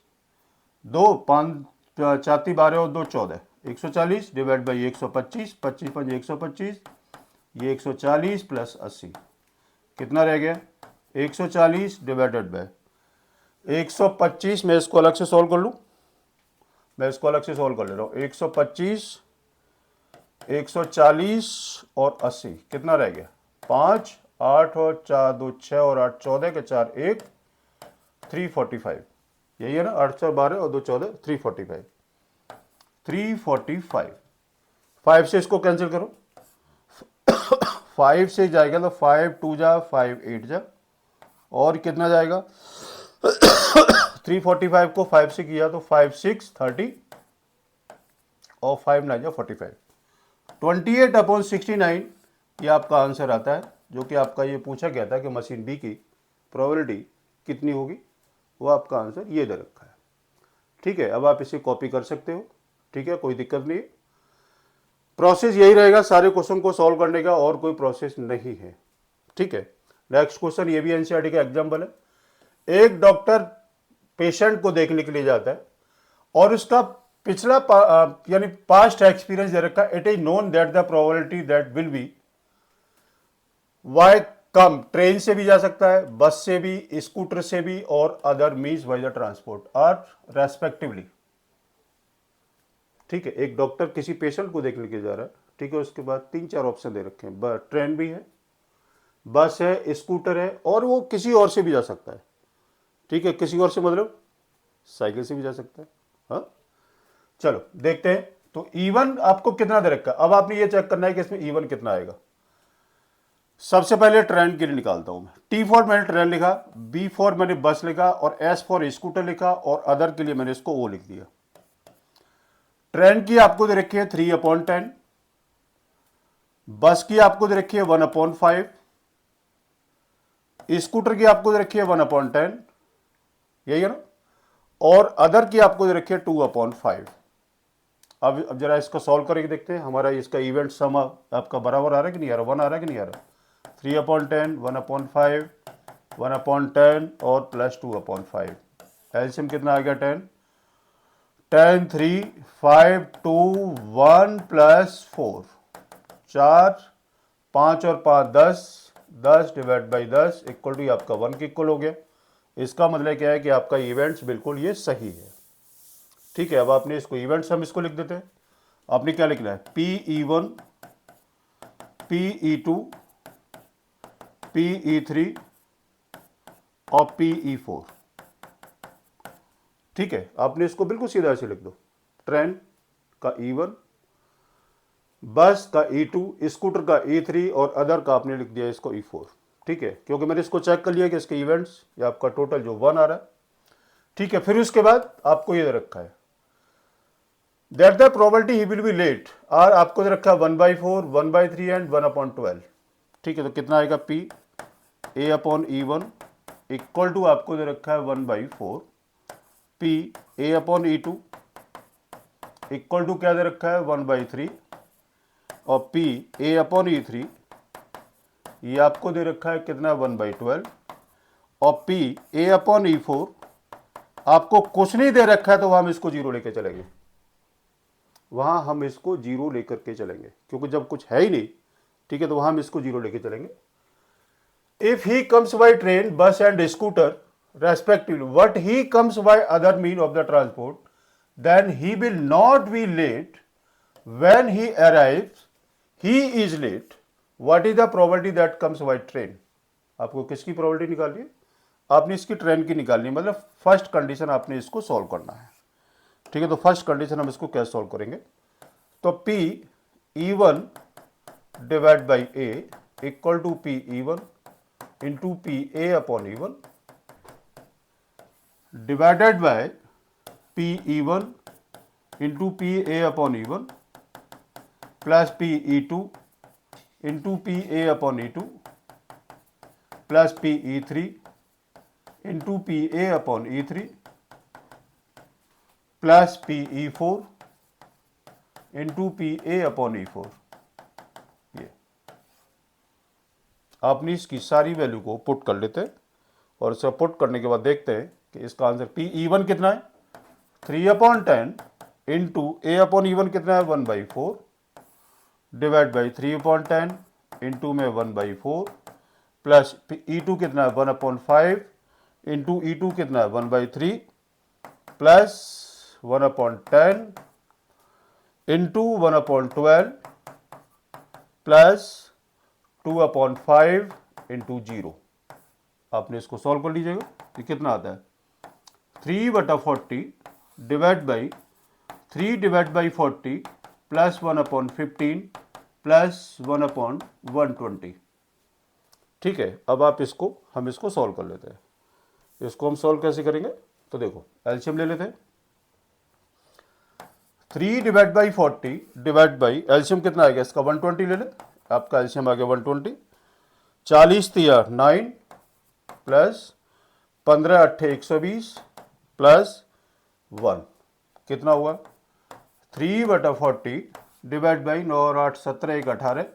2 5 4 12 और 2 14 140 डिवाइड बाई 125 25 5 125 ये 140 प्लस 80 कितना रह गया 140 डिवाइडेड बाय 125। मैं इसको अलग से सॉल्व कर लूँ, मैं इसको अलग से सॉल्व कर ले रहा हूँ। 125 140 और 80 कितना रह गया 5 8 और 4 2 6 और 8 14 के 4 1 345, यही है ना, 8 4 12 और 2 14 345, 345। 5 से इसको कैंसिल करो, 5 से जाएगा तो 5 2 जा 5 8 जा, और कितना जाएगा 345 को 5 से किया तो 5 6 30 और 5 9 जा 45, 28/69 ये आपका आंसर आता है, जो कि आपका ये पूछा गया था कि मशीन बी की प्रोबेबिलिटी कितनी होगी, वो आपका आंसर ये दे रखा है। ठीक है, अब आप इसे कॉपी कर सकते हो। ठीक है, कोई दिक्कत नहीं है, प्रोसेस यही रहेगा सारे क्वेश्चन को सॉल्व करने का, और कोई प्रोसेस नहीं है। ठीक है, नेक्स्ट क्वेश्चन, ये भी एनसीईआरटी का एग्जाम्पल है। एक डॉक्टर पेशेंट को देखने के लिए जाता है और उसका पिछला यानी पास्ट एक्सपीरियंस दे रखा है। It is known that the probability that will be why come, train से भी जा सकता है, बस से भी, स्कूटर से भी, और other means by the transport are respectively. ठीक है, एक डॉक्टर किसी पेशेंट को देखने के लिए जा रहा है। ठीक है, उसके बाद 3 4 ऑप्शन दे रखे हैं, ट्रेन भी है, बस है, स्कूटर है, और वो किसी और से भी जा सकता है। ठीक है, किसी और से मतलब साइकिल से भी जा सकता है। हाँ, चलो देखते हैं। तो E1 आपको कितना दे रखा है, अब आपने ये चेक करना है कि इसमें E1 कितना आएगा। सबसे पहले ट्रेन के लिए निकालता हूं मैं। T फॉर मैंने ट्रेन लिखा, B फॉर मैंने बस लिखा, और S फॉर स्कूटर लिखा, और अदर के लिए मैंने इसको O लिख दिया। ट्रेन की आपको दे रखी है 3/10, बस की आपको दे रखी है 1/5, स्कूटर की आपको दे रखी है 1/10, यही है ना, और अदर की आपको दे रखी है 2/5। अब जरा इसको सॉल्व करके देखते हैं, हमारा इसका इवेंट सम आपका बराबर आ रहा है कि नहीं आ रहा, 1 आ रहा है कि नहीं आ रहा। 3/10, 1/5, 1/10 और प्लस 2/5, एलसीएम कितना आ गया 10, 10 3 5 2 1 प्लस 4, 4 5 और 5 10, 10 डिवाइड बाई 10 इक्वल टू आपका 1 के इक्वल हो गया। इसका मतलब क्या है कि आपका इवेंट्स बिल्कुल ये सही है। ठीक है, अब आपने इसको इवेंट्स हम इसको लिख देते हैं। आपने क्या लिखना है, PE1, PE2, PE3 और PE4। ठीक है, आपने इसको बिल्कुल सीधा ऐसे लिख दो, ट्रेन का E1, बस का E2, स्कूटर का E3 और अदर का आपने लिख दिया इसको E4। ठीक है, क्योंकि मैंने इसको चेक कर लिया कि इसके इवेंट्स या आपका टोटल जो 1 आ रहा है। ठीक है, फिर उसके बाद आपको ये रखा है that the probability he will be late, और आपको दे रखा है 1/4, 1/3 एंड 1/12। ठीक है, तो कितना आएगा P A/E1 इक्वल टू आपको दे रखा है 1/4, P A/E2 इक्वल टू क्या दे रखा है 1/3, और P A/E3 ये आपको दे रखा है कितना 1/12, और P A/E4 आपको कुछ नहीं दे रखा है, तो वहां हम इसको जीरो लेके चलेंगे, वहां हम इसको जीरो लेकर के चलेंगे, क्योंकि जब कुछ है ही नहीं। ठीक है, तो वहां हम इसको जीरो लेके चलेंगे। If he comes by train, bus and scooter respectively, what he comes by other mean of the transport, then he will not be late, when he arrives he is late, what is the probability that comes by train. आपको किसकी probability निकालनी है, आपने इसकी train की निकालनी है, मतलब फर्स्ट कंडीशन आपने इसको सॉल्व करना है। ठीक है, तो फर्स्ट कंडीशन हम इसको कैसे सॉल्व करेंगे, तो P E1 divide by A equal to P E1 into P A/E1 divided by P E1 into P A/E1 plus P E2 into P A/E2 plus P E3 into P A/E3 plus PE4 into PA/E4। ये आपने इसकी सारी value को put कर लेते हैं, और इसे पुट करने के बाद देखते हैं कि इसका आंसर PE1 कितना है 3/10 इंटू A/E1 कितना है 1/4 डिवाइड बाई 3/10 इंटू में 1/4 प्लस E2 कितना है 1/5 इंटू E2 कितना है 1/3 प्लस 1/10 इंटू 1/12 प्लस 2/5 इंटू 0। आपने इसको सॉल्व कर लीजिएगा, तो कितना आता है 3/40 डिवाइड बाई 3/40 प्लस 1/15 प्लस 1/120। ठीक है, अब आप हम इसको सॉल्व कर लेते हैं। इसको हम सॉल्व कैसे करेंगे, तो देखो एलसीएम ले लेते हैं। 3/40 डिवाइड बाई एलसीएम कितना आ गया इसका 120 ले ले, आपका एलसीएम आ गया 120। 40 तिया 9 प्लस 15 अट्ठे 120 प्लस 1 कितना हुआ 3/40 डिवाइड बाई 9 और 8 17 1 18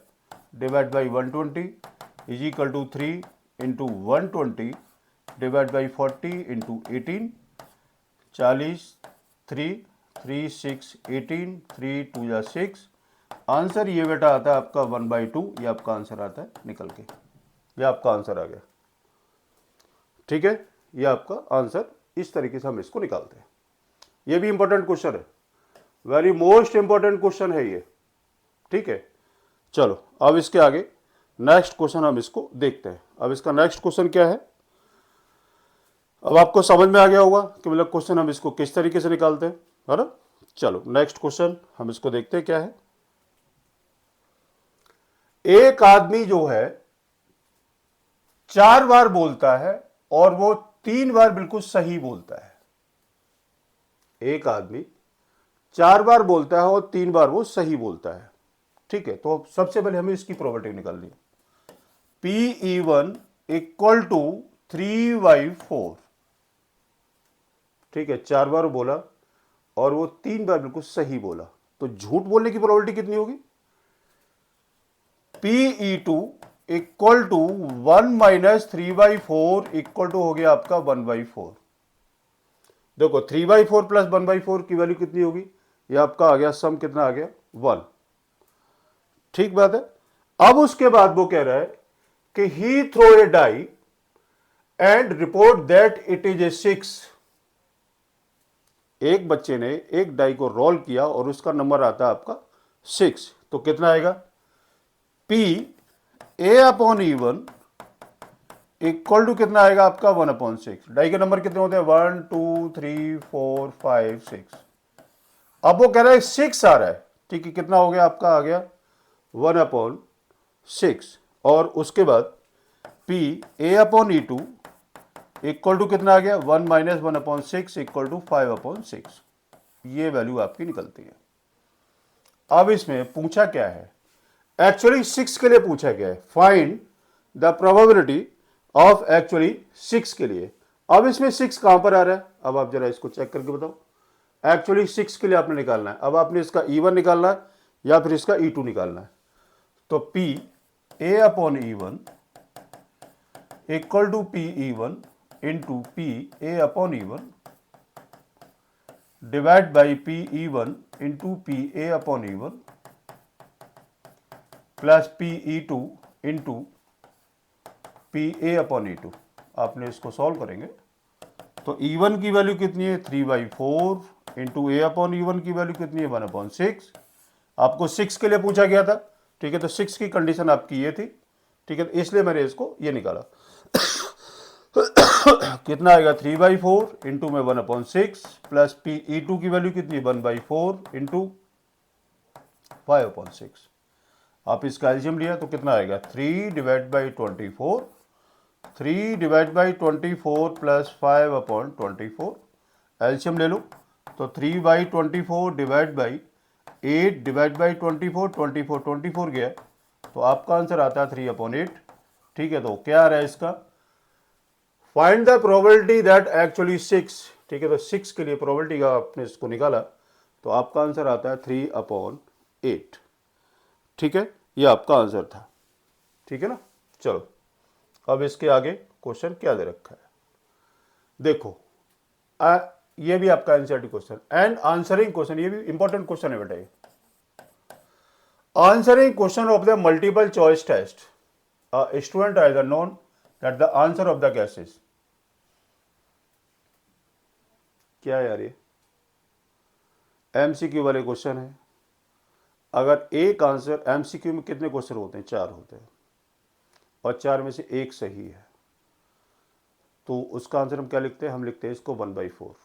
divide by 120 is equal to 3 into 120 divide by 40 into 18। 40 3 3 6 18 3 2 या 6। आंसर ये बेटा आता है आपका 1/2। ये आपका आंसर आता है निकल के, ये आपका आंसर आ गया। ठीक है, ये आपका आंसर, इस तरीके से हम इसको निकालते हैं। ये भी इंपॉर्टेंट क्वेश्चन है, वेरी मोस्ट इंपॉर्टेंट क्वेश्चन है ये। ठीक है, चलो अब इसके आगे नेक्स्ट क्वेश्चन हम इसको देखते हैं। अब इसका नेक्स्ट क्वेश्चन क्या है, अब आपको समझ में आ गया होगा कि मतलब क्वेश्चन हम इसको किस तरीके से निकालते हैं, है ना। चलो नेक्स्ट क्वेश्चन हम इसको देखते हैं क्या है। एक आदमी जो है 4 बार बोलता है और वो 3 बार बिल्कुल सही बोलता है। एक आदमी 4 बार बोलता है और 3 बार वो सही बोलता है। ठीक है, तो सबसे पहले हमें इसकी प्रोबेबिलिटी निकालनी है। PE1 equal to 3/4। ठीक है, 4 बार बोला और वो 3 बार बिल्कुल सही बोला, तो झूठ बोलने की प्रोबेबिलिटी कितनी होगी। PE2 equal to 1 minus 3/4 equal to हो गया आपका 1/4। देखो 3/4 प्लस 1/4 की वैल्यू कितनी होगी, ये आपका आ गया सम कितना आ गया 1। ठीक बात है। अब उसके बाद वो कह रहा है कि he throw a die and report that it is a 6। एक बच्चे ने एक डाई को रोल किया और उसका नंबर आता है आपका 6, तो कितना आएगा PA/E1 इक्वल टू कितना आएगा आपका 1/6। डाई के नंबर कितने होते हैं 1 2 3 4 5 6। अब वो कह रहा है 6 आ रहा है। ठीक है, कितना हो गया आपका आ गया 1/6। और उसके बाद PA/E2 इक्वल टू कितना आ गया 1 माइनस 1/6 इक्वल टू 5/6। ये वैल्यू आपकी निकलती है। अब इसमें पूछा क्या है, एक्चुअली 6 के लिए पूछा गया है, find the probability of actually 6 के लिए। अब इसमें 6 कहां पर आ रहा है, अब आप जरा इसको चेक करके बताओ। एक्चुअली 6 के लिए आपने निकालना है, अब आपने इसका E1 निकालना है या फिर इसका E2 निकालना है। तो PA/E1 equal to PE1 into PA/E1 divide by PE1 into PA/E1 plus PE2 into PA/E2। आपने इसको सॉल्व करेंगे तो E1 की वैल्यू कितनी है 3/4 इंटू A/E1 की वैल्यू कितनी है 1/6। आपको 6 के लिए पूछा गया था। ठीक है, तो 6 की कंडीशन आपकी ये थी। ठीक है, इसलिए मैंने इसको ये निकाला। कितना आएगा 3/4 इंटू में 1/6 प्लस PE2 की वैल्यू कितनी है 1/4 इंटू 5/6। आप इसका एलसीएम लिया तो कितना आएगा 3/24। 3/24 प्लस 5/24 एलसीएम ले लो तो 3/24 डिवाइड बाई 8 डिवाइड बाई 24 गया, तो आपका आंसर आता है 3/8। ठीक है, तो क्या आ रहा है इसका, find the probability that actually 6। ठीक है, तो 6 के लिए प्रोबेबिलिटी का आपने इसको निकाला तो आपका आंसर आता है 3/8। ठीक है, ये आपका आंसर था। ठीक है ना। चलो अब इसके आगे क्वेश्चन क्या दे रखा है देखो। ये भी आपका NCERT question and answering question, ये भी इंपॉर्टेंट क्वेश्चन है बेटा। ये answering question of the multiple choice test, student either known that the answer of the cases. क्या है यार, ये एमसीक्यू वाले क्वेश्चन है। अगर एक आंसर, एमसीक्यू में कितने क्वेश्चन होते हैं 4 होते हैं। और 4 में से एक सही है, तो उसका आंसर हम क्या लिखते हैं? हम लिखते हैं इसको 1/4,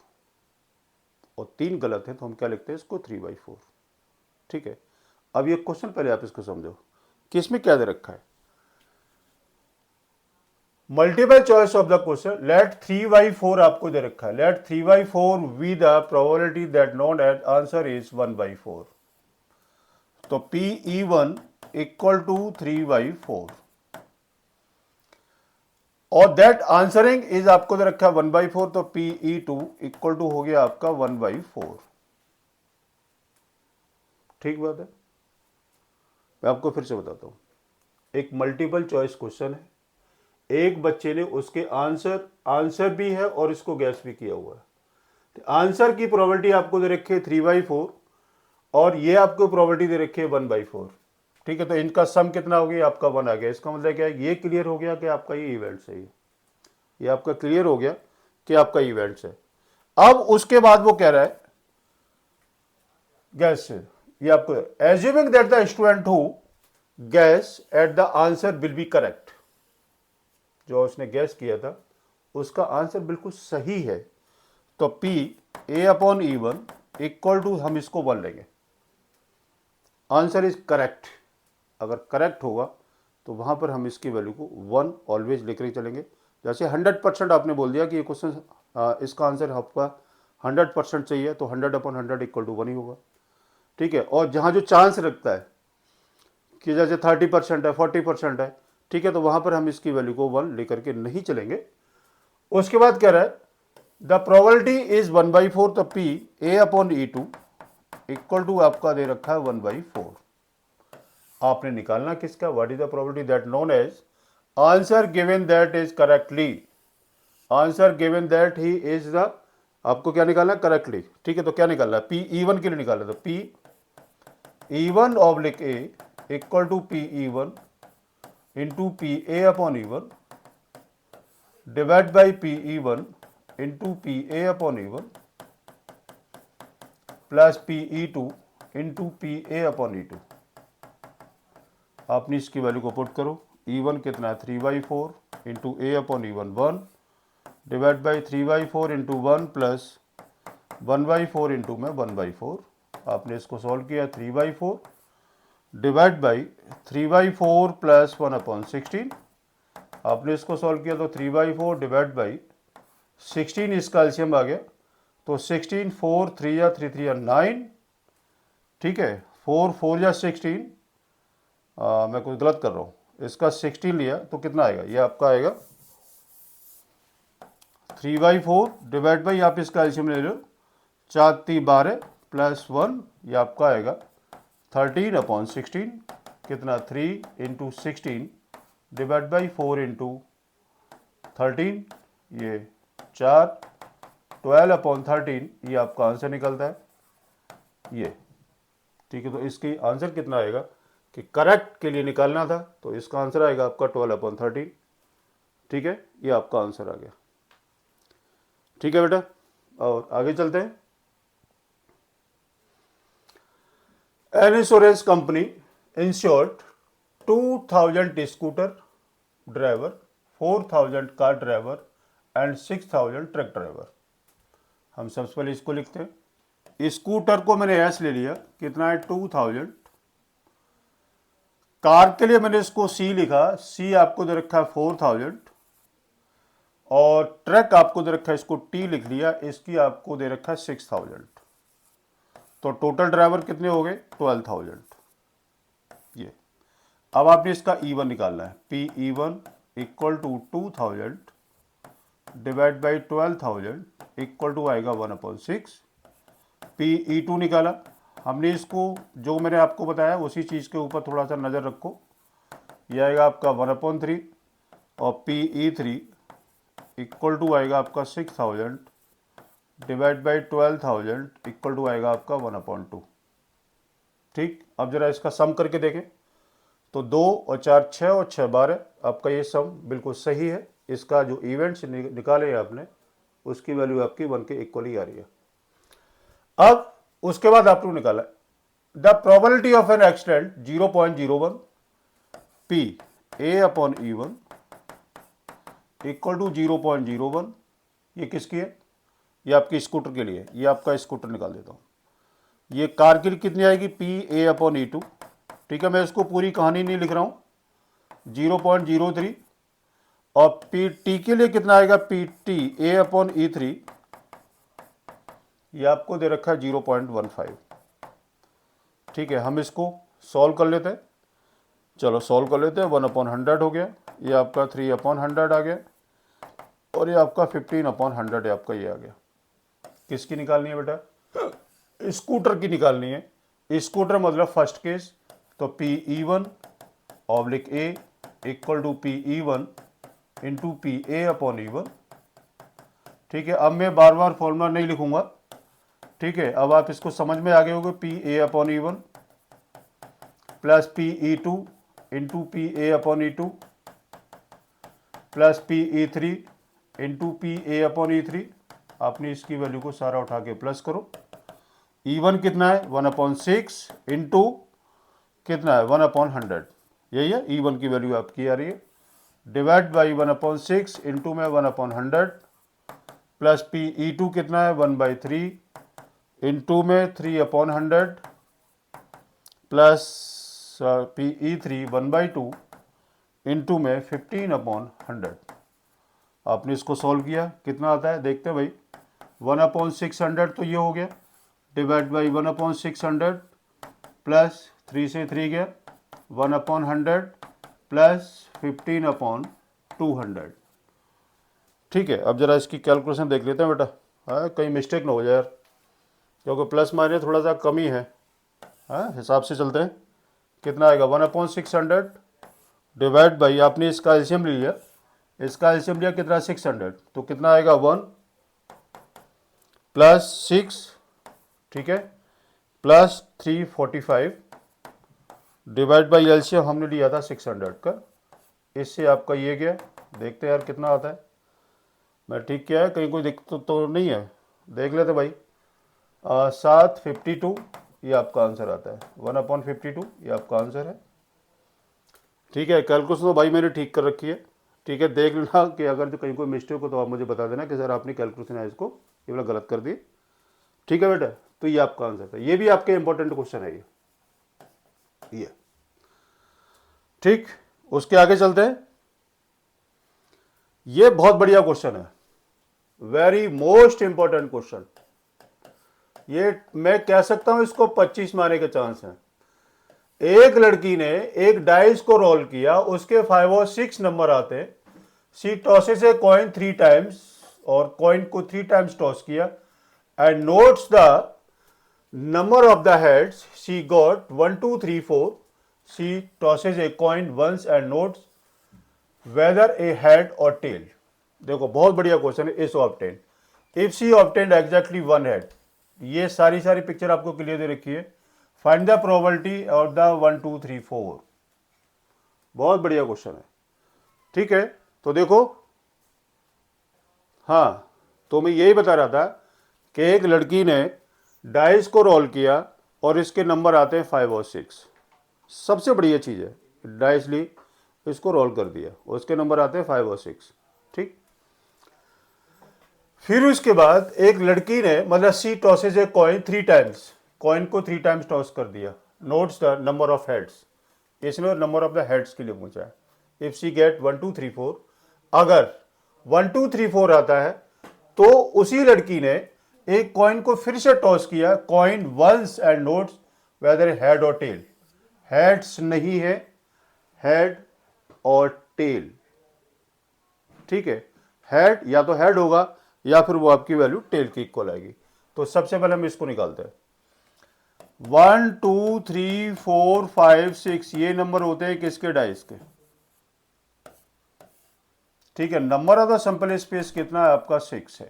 और 3 गलत है तो हम क्या लिखते हैं? इसको 3/4। ठीक है, अब ये क्वेश्चन पहले आप इसको समझो कि इसमें क्या दे रखा है। Multiple choice of the question, let 3/4 आपको दे रखा है, let 3/4 with the probability that non at answer is 1/4। तो PE1 इक्वल टू 3/4 और दैट आंसरिंग इज आपको दे रखा है 1/4, तो PE2 इक्वल टू हो गया आपका 1/4। ठीक बात है, मैं आपको फिर से बताता हूं। एक मल्टीपल चॉइस क्वेश्चन है, एक बच्चे ने उसके आंसर भी है और इसको गैस भी किया हुआ है। आंसर की प्रोबेबिलिटी आपको दे रखी है 3/4 और ये आपको प्रोबेबिलिटी दे रखी है 1/4। ठीक है, तो इनका सम कितना हो गया? आपका 1 आ गया। इसका मतलब क्या है? ये क्लियर हो गया कि आपका ये इवेंट्स है, ये आपका क्लियर हो गया कि आपका इवेंट्स है। अब उसके बाद वो कह रहा है गैस, ये आपको assuming that the student who gas at the answer will be correct, जो उसने गैस किया था उसका आंसर बिल्कुल सही है, तो PA/E1 इक्वल टू, हम इसको 1 लेंगे। आंसर इज करेक्ट, अगर करेक्ट होगा तो वहां पर हम इसकी वैल्यू को 1 ऑलवेज लेकर चलेंगे। जैसे 100% आपने बोल दिया कि ये क्वेश्चन इसका आंसर आपका 100% चाहिए, तो 100/100 इक्वल टू 1 ही होगा। ठीक है, और जहां जो चांस रखता है कि जैसे 30% है, 40% है, ठीक है, तो वहां पर हम इसकी वैल्यू को 1 लेकर के नहीं चलेंगे। उसके बाद कह रहा है द प्रोबेबिलिटी इज 1/4, तो PA/E2 इक्वल टू आपका दे रखा है 1/4। आपने निकालना किसका? What is the probability that known as answer given that is correctly, answer given that he is the, आपको क्या निकालना? करेक्टली। ठीक है, तो क्या निकालना है? PE1 के लिए निकालना, तो PE1/A equal to PE1 into PA/E1 divide by PE1 into PA/E1 plus PE2 into PA/E2। आपने इसकी वैल्यू को पुट करो। E1 कितना है? 3/4 into A/E1 1 divide by 3/4 into 1 plus 1/4 into में 1/4। आपने इसको सॉल्व किया, 3/4 डिवाइड बाई 3/4 प्लस 1/16। आपने इसको सॉल्व किया तो 3/4 डिवाइड बाई 16, इसका एलसीएम आ गया, तो 16 4 3 या 3 3 या 9। ठीक है, 4 4 या 16, मैं कुछ गलत कर रहा हूँ, इसका 16 लिया तो कितना आएगा? ये आपका आएगा 3/4 डिवाइड बाई, आप इसका एलसीएम ले लो, 4 3 12 प्लस 1, ये आपका आएगा 13/16। कितना? 3 इंटू 16 डिवाइड बाई 4 इंटू 13, ये 4, 12/13, ये आपका आंसर निकलता है ये। ठीक है, तो इसकी आंसर कितना आएगा कि करेक्ट के लिए निकालना था, तो इसका आंसर आएगा आपका 12/13। ठीक है, ये आपका आंसर आ गया। ठीक है बेटा, और आगे चलते हैं। An insurance company insured 2000 scooter driver, 4000 car driver and 6000 truck driver. हम सबसे पहले इसको लिखते हैं। स्कूटर को मैंने एस ले लिया, कितना है? 2000। कार के लिए मैंने इसको सी लिखा, सी आपको दे रखा है 4000, और ट्रक आपको दे रखा है, इसको टी लिख लिया, इसकी आपको दे रखा है 6000। तो टोटल ड्राइवर कितने हो गए? 12000। ये अब आपने इसका E1 निकालना है। PE1 equal to 2000 divide by 12000 equal to आएगा 1/6। PE2 निकाला हमने, इसको जो मैंने आपको बताया उसी चीज़ के ऊपर थोड़ा सा नज़र रखो, यह आएगा आपका 1/3, और PE3 इक्वल टू आएगा आपका 6000 डिवाइड बाई 12000 इक्वल टू आएगा आपका 1/2। ठीक, अब जरा इसका सम करके देखें, तो 2 और 4 6 और 6 12, आपका ये सम बिल्कुल सही है। इसका जो इवेंट्स निकाले आपने, उसकी वैल्यू आपकी 1 के इक्वल ही आ रही है। अब उसके बाद आपने निकाला the probability of an accident 0.01, P A upon E1 equal to 0.01। ये किसकी है? ये आपकी स्कूटर के लिए। ये आपका स्कूटर निकाल देता हूँ। ये कार के लिए कितनी आएगी? P A upon E2। ठीक है, मैं इसको पूरी कहानी नहीं लिख रहा हूँ। 0.03। और पी टी के लिए कितना आएगा? P T A upon E3, ये आपको दे रखा है 0.15। ठीक है, हम इसको सॉल्व कर लेते हैं। चलो सॉल्व कर लेते हैं। 1/100 हो गया, ये आपका 3/100 आ गया, और ये आपका 15/100 है आपका, ये आ गया। किसकी निकालनी है बेटा? स्कूटर की निकालनी है। स्कूटर मतलब फर्स्ट केस, तो P E1 oblique A equal to P E1 into P A upon E1। ठीक है, अब मैं बार बार फॉर्मूला नहीं लिखूंगा। ठीक है, अब आप इसको समझ में आ गए होंगे। P A upon E1 plus P E2 into P A upon E2 plus P E3 into P A upon E3। आपने इसकी वैल्यू को सारा उठा के प्लस करो। E1 कितना है? 1/6 इंटू कितना है? 1/100। यही है E1 की वैल्यू आपकी आ रही है। डिवाइड बाई 1/6 इंटू में 1/100 प्लस पी E2 कितना है? 1/3 इंटू में 3/100 प्लस पी E3 1/2 इंटू में 15/100। आपने इसको सॉल्व किया, कितना आता है देखते हैं भाई। 1/600 तो ये हो गया, डिवाइड बाई 1/600 प्लस 3 से 3 गया, 1/100 प्लस 15/200। ठीक है, अब जरा इसकी कैलकुलेशन देख लेते हैं बेटा। हाँ, कहीं मिस्टेक ना हो जाए यार, क्योंकि प्लस माइनस थोड़ा सा कम ही है। हाँ, हिसाब से चलते हैं। कितना आएगा? 1/600 डिवाइड बाई, आपने इसका एलसीएम ले लिया, इसका एलसीएम लिया कितना? 600, तो कितना आएगा? 1 प्लस 6, ठीक है, प्लस 345 डिवाइड बाई एलसीएम हमने लिया था 600 का। इससे आपका ये गया, देखते हैं यार कितना आता है। मैं ठीक किया है? कहीं कोई दिक्कत तो नहीं है? देख लेते भाई। 752 ये आपका आंसर आता है। 1/52 ये आपका आंसर है। ठीक है, कैलकुलेशन तो भाई मैंने ठीक कर रखी है। ठीक है, देख लेना कि अगर जो कहीं कोई मिस्टेक हो तो आप मुझे बता देना कि सर आपने कैलकुलेशन है इसको ये वाला गलत कर दी। ठीक है बेटा, तो ये आपका आंसर था। ये भी आपके इंपॉर्टेंट क्वेश्चन है ये। ठीक, उसके आगे चलते हैं। ये बहुत बढ़िया क्वेश्चन है, वेरी मोस्ट इंपॉर्टेंट क्वेश्चन। ये मैं कह सकता हूं इसको 25 मारने के चांस हैं। एक लड़की ने एक डाइस को रोल किया, उसके 5 और 6 नंबर आते हैं। She tosses a coin 3 times, और कॉइन को 3 टाइम्स टॉस किया, and notes the number of the heads she got 1 2 3 4। She tosses a coin once and notes whether a head और टेल। देखो बहुत बढ़िया क्वेश्चन है। इस obtain if she obtained exactly 1 head, ये सारी पिक्चर आपको क्लियर दे रखी है। Find the probability of the 1 2 3 4। बहुत बढ़िया क्वेश्चन है। ठीक है, तो देखो, हाँ, तो मैं यही बता रहा था कि एक लड़की ने डाइस को रोल किया और इसके नंबर आते हैं 5 और 6। सबसे बढ़िया चीज है, डाइस ली, इसको रोल कर दिया, उसके नंबर आते हैं 5 और 6। ठीक, फिर उसके बाद एक लड़की ने, मतलब सी टॉसेज ए कॉइन 3 टाइम्स, कॉइन को 3 टाइम्स टॉस कर दिया, notes the number of heads, इसने नंबर ऑफ द हेड्स के लिए पूछा है। इफ सी गेट 1 2 3 4, अगर 1 2 3 4 आता है तो उसी लड़की ने एक कॉइन को फिर से टॉस किया, coin once and notes whether head और टेल। हेड्स नहीं है, हेड और टेल। ठीक है, हेड या तो हेड होगा या फिर वो आपकी वैल्यू टेल की इक्वल आएगी। तो सबसे पहले हम इसको निकालते हैं। 1 2 3 4 5 6 ये नंबर होते हैं किसके? डाइस के। ठीक है, number of the sample space कितना है आपका? 6 है।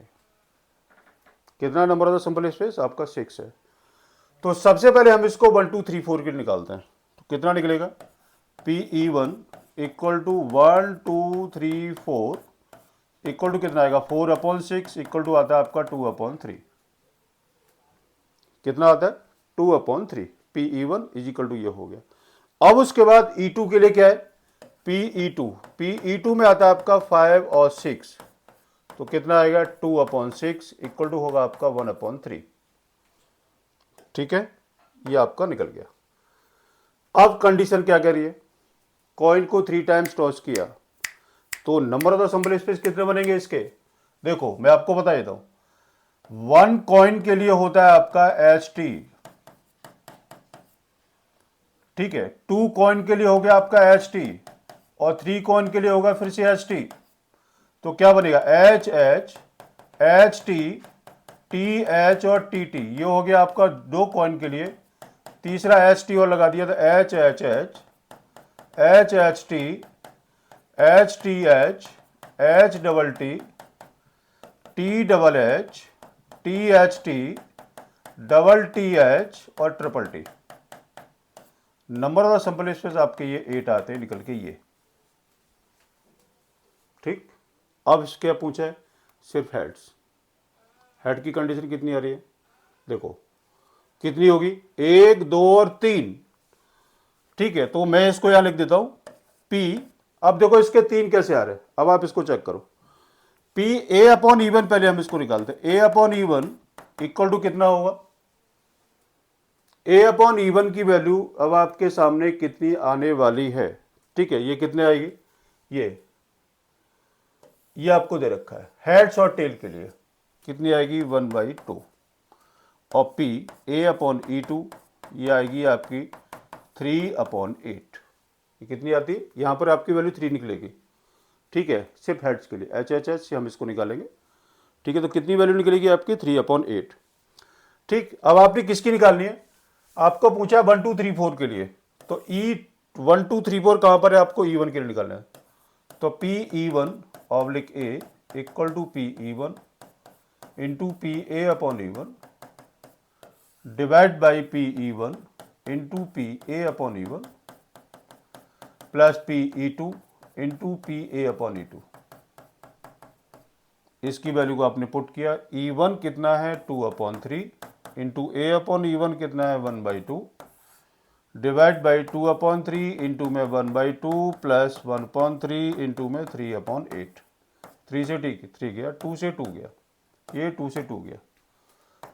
कितना number of the sample space आपका? 6 है। तो सबसे पहले हम इसको 1 2 3 4 के लिए निकालते हैं। तो कितना निकलेगा? PE1 equal to 1 2 3 4 equal to कितना आएगा? 4/6 इक्वल टू आता है आपका 2/3। कितना आता है? 2/3। PE1 इज इक्वल टू ये हो गया। अब उसके बाद E2 के लिए क्या है? PE2 में आता है आपका 5 और 6, तो कितना आएगा 2/6 इक्वल टू होगा आपका 1/3। ठीक है, ये आपका निकल गया। अब कंडीशन क्या कह रही है, कॉइन को 3 टाइम्स टॉस किया तो number of the simple space कितने बनेंगे इसके। देखो मैं आपको बता देता हूं, 1 कॉइन के लिए होता है आपका HT, ठीक है, 2 कॉइन के लिए हो गया आपका HT, और 3 कॉइन के लिए होगा फिर से HT। तो क्या बनेगा HH, HT, TH और TT, ये हो गया आपका 2 कॉइन के लिए। तीसरा HT और लगा दिया तो HHH, HHT, HTH, HTT, THH, THT, TTH और TTT। Number of simple space आपके ये 8 आते हैं निकल के ये। ठीक, अब इसके क्या पूछा है, सिर्फ हेड्स। हेड की कंडीशन कितनी आ रही है, देखो कितनी होगी, 1, 2 और 3। ठीक है, तो मैं इसको यहां लिख देता हूं P। अब देखो इसके 3 कैसे आ रहे हैं, अब आप इसको चेक करो। P A/E1, पहले हम इसको निकालते हैं। A/E1 इक्वल टू कितना होगा, A/E1 की वैल्यू अब आपके सामने कितनी आने वाली है। ठीक है, ये कितने आएगी, ये आपको दे रखा है हेड्स और टेल के लिए कितनी आएगी 1/2, और P A/E2 ये आएगी आपकी 3/8। ये कितनी आती है, यहां पर आपकी वैल्यू 3 निकलेगी। ठीक है, सिर्फ हेड्स के लिए HHH से हम इसको निकालेंगे। ठीक है, तो कितनी वैल्यू निकलेगी आपकी 3/8। ठीक, अब आपने किसकी निकालनी है, आपको पूछा 1 2 3 4 के लिए, तो E1 2 3 4 कहां पर है, आपको E1 के लिए निकालना है। तो PE1/A equal to PE1 into PA/E1 divide by PE1 into PA/E1 plus PE2 into PA/E2। इसकी वैल्यू को आपने पुट किया, E1 कितना है 2/3 इंटू A/E1 कितना है 1/2 डिवाइड बाई 2/3 इंटू में 1/2 प्लस 1/3 इंटू में 3/8। 3 से 3 गया, 2 से 2 गया, ये 2 से 2 गया,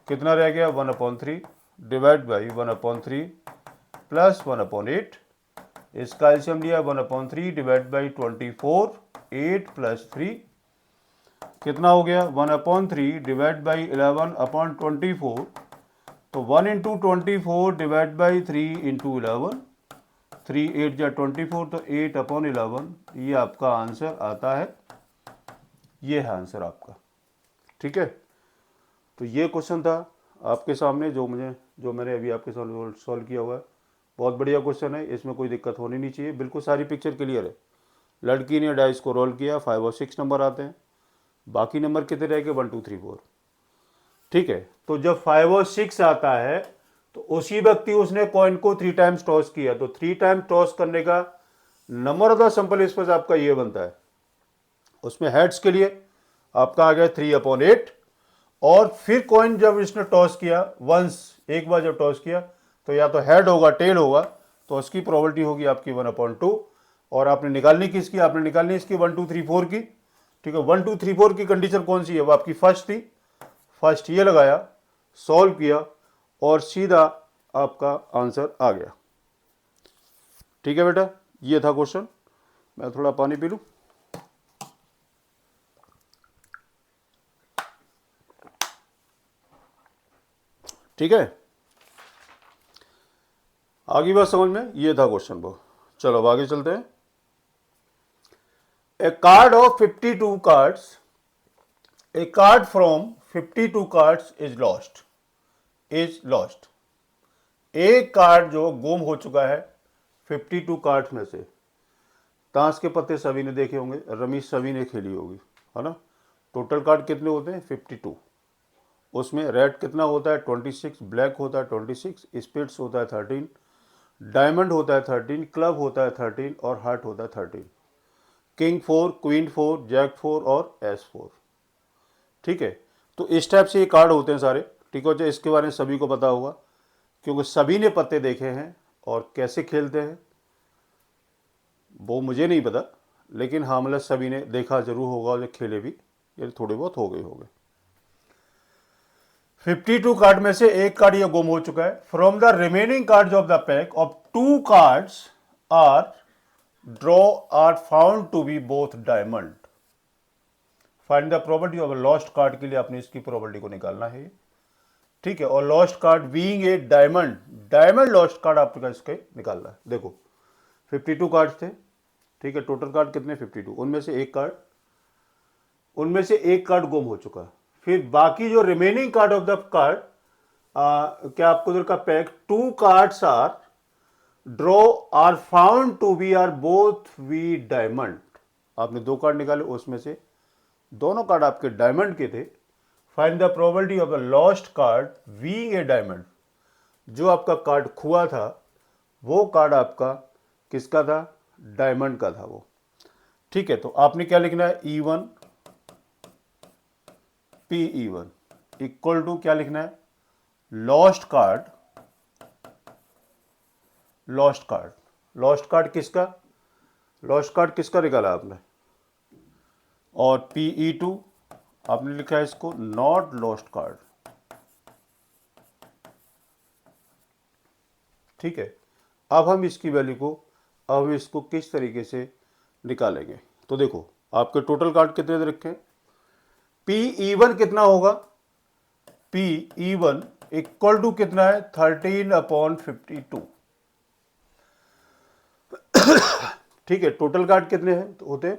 कितना रह गया 1/3 डिवाइड बाई 1/3 प्लस 1/8। इसका एलसीएम लिया 1/3 डिवाइड बाई 24, 8 प्लस 3 कितना हो गया 1/3 डिवाइड बाई 11/24, तो 1 इंटू 24 डिवाइड बाई 3 इंटू 11, 3 8 या 24, तो 8/11 ये आपका आंसर आता है। ये है आंसर आपका। ठीक है, तो ये क्वेश्चन था आपके सामने जो मैंने अभी आपके सामने सॉल्व किया हुआ है। बहुत बढ़िया क्वेश्चन है, इसमें कोई दिक्कत होनी नहीं चाहिए, बिल्कुल सारी पिक्चर क्लियर है। लड़की ने डाइस को रोल किया, 5 और 6 नंबर आते हैं, बाकी नंबर कितने रह गए 1 2 3 4। ठीक है, तो जब 5 और 6 आता है तो उसी व्यक्ति उसने कॉइन को 3 टाइम्स टॉस किया, तो 3 टाइम्स टॉस करने का number of the simple space आपका ये बनता है। उसमें हेड्स के लिए आपका आ गया 3/8, और फिर कॉइन जब इसने टॉस किया वंस, एक बार जब टॉस किया तो या तो हेड होगा टेल होगा, तो उसकी प्रोबेबिलिटी होगी आपकी 1/2। और आपने निकालनी किसकी, आपने निकालनी इसकी 1 2 3 4 की। ठीक है, 1 2 3 4 की कंडीशन कौन सी है, वो आपकी फर्स्ट थी। फर्स्ट ये लगाया, सॉल्व किया और सीधा आपका आंसर आ गया। ठीक है बेटा, ये था क्वेश्चन। मैं थोड़ा पानी पी लूं। ठीक है, आगे बात समझ में, ये था क्वेश्चन वो। चलो अब आगे चलते हैं। A card of 52 cards, a card from 52 cards is lost. एक कार्ड जो गुम हो चुका है 52 कार्ड्स में से। ताश के पत्ते सभी ने देखे होंगे, रमी सभी ने खेली होगी, है ना। टोटल कार्ड कितने होते हैं 52। उसमें रेड कितना होता है 26, ब्लैक होता है 26, स्पेड्स होता है 13, डायमंड होता है 13, क्लब होता है 13 और हार्ट होता है 13, किंग 4, क्वीन 4, जैक 4 और एस 4। ठीक है, तो इस टाइप से ये कार्ड होते हैं सारे। ठीक है, इसके बारे में सभी को पता होगा क्योंकि सभी ने पत्ते देखे हैं और कैसे खेलते हैं। वो मुझे नहीं पता, लेकिन हाँ मतलब सभी ने देखा जरूर होगा और खेले भी, ये थोड़े बहुत हो गए होंगे। 52 कार्ड में से एक कार्ड ये गुम हो चुका है। From the remaining cards of the pack of 2 cards are draw are found to be both diamond. Find the probability of lost card के लिए आपने इसकी प्रोबेबिलिटी को निकालना है, ठीक है। और lost card being a diamond, diamond lost card आपका इसके निकालना है। देखो 52 कार्ड थे, ठीक है। टोटल कार्ड कितने 52, उनमें से एक कार्ड गुम हो चुका है। फिर बाकी जो remaining card of the card, क्या आपको उधर का pack 2 cards are draw are found to be are both we diamond. आपने 2 कार्ड निकाले, उसमें से दोनों कार्ड आपके डायमंड के थे। Find the probability of the lost card being a diamond. जो आपका कार्ड खुआ था वो कार्ड आपका किसका था, डायमंड का था वो, ठीक है। तो आपने क्या लिखना है, E1 PE1 इक्वल टू क्या लिखना है, लॉस्ट कार्ड किसका निकाला आपने, और PE2 आपने लिखा है इसको नॉट लॉस्ट कार्ड, ठीक है। अब हम इसकी वैल्यू को, अब इसको किस तरीके से निकालेंगे, तो देखो आपके टोटल कार्ड कितने दे रखे हैं। PE1 कितना होगा, PE1 इक्वल टू कितना है 13/52, ठीक है। टोटल कार्ड कितने हैं तो होते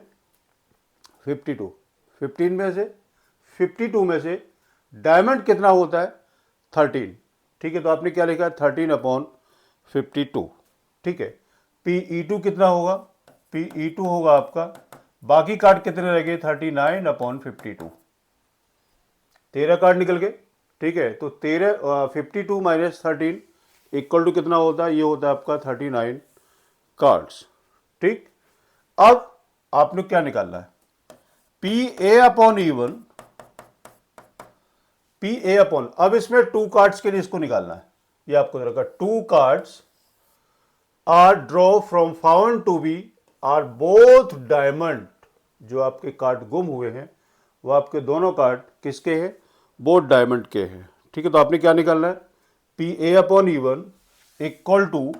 52, 52 में से डायमंड कितना होता है 13, ठीक है। तो आपने क्या लिखा है 13/52, ठीक है। PE2 कितना होगा, PE2 होगा आपका, बाकी कार्ड कितने रह गए 39/52, 13 कार्ड निकल गए, ठीक है। तो 52 माइनस 13 इक्वल टू कितना होता है, ये होता है आपका 39 कार्ड्स, ठीक। अब आपने क्या निकालना है, PA/E1, अब इसमें 2 कार्ड्स के लिए इसको निकालना है, ये आपको रखा 2 cards are draw from found to be are both diamond. जो आपके कार्ड गुम हुए हैं वो आपके दोनों कार्ड किसके हैं, बोथ डायमंड के हैं, ठीक है। तो आपने क्या निकालना है, PA/E1 equal to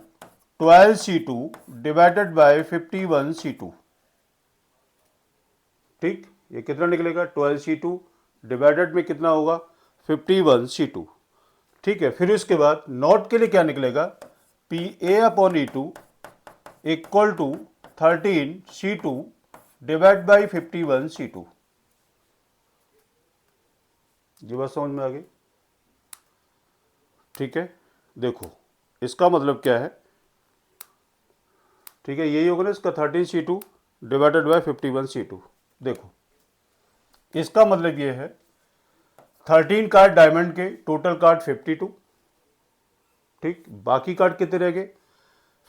12C2 divided by 51C2, ठीक। ये कितना निकलेगा 12C2 डिवाइडेड में कितना होगा 51C2, ठीक है। फिर उसके बाद नॉट के लिए क्या निकलेगा, PA/E2 equal to 13C2 divide by 51C2। ये बात समझ में आ गई, ठीक है। देखो इसका मतलब क्या है, ठीक है, यही होगा ना इसका 13C2 डिवाइडेड बाई 51C2। देखो इसका मतलब ये है 13 कार्ड डायमंड के, टोटल कार्ड 52, ठीक। बाकी कार्ड कितने रह गए,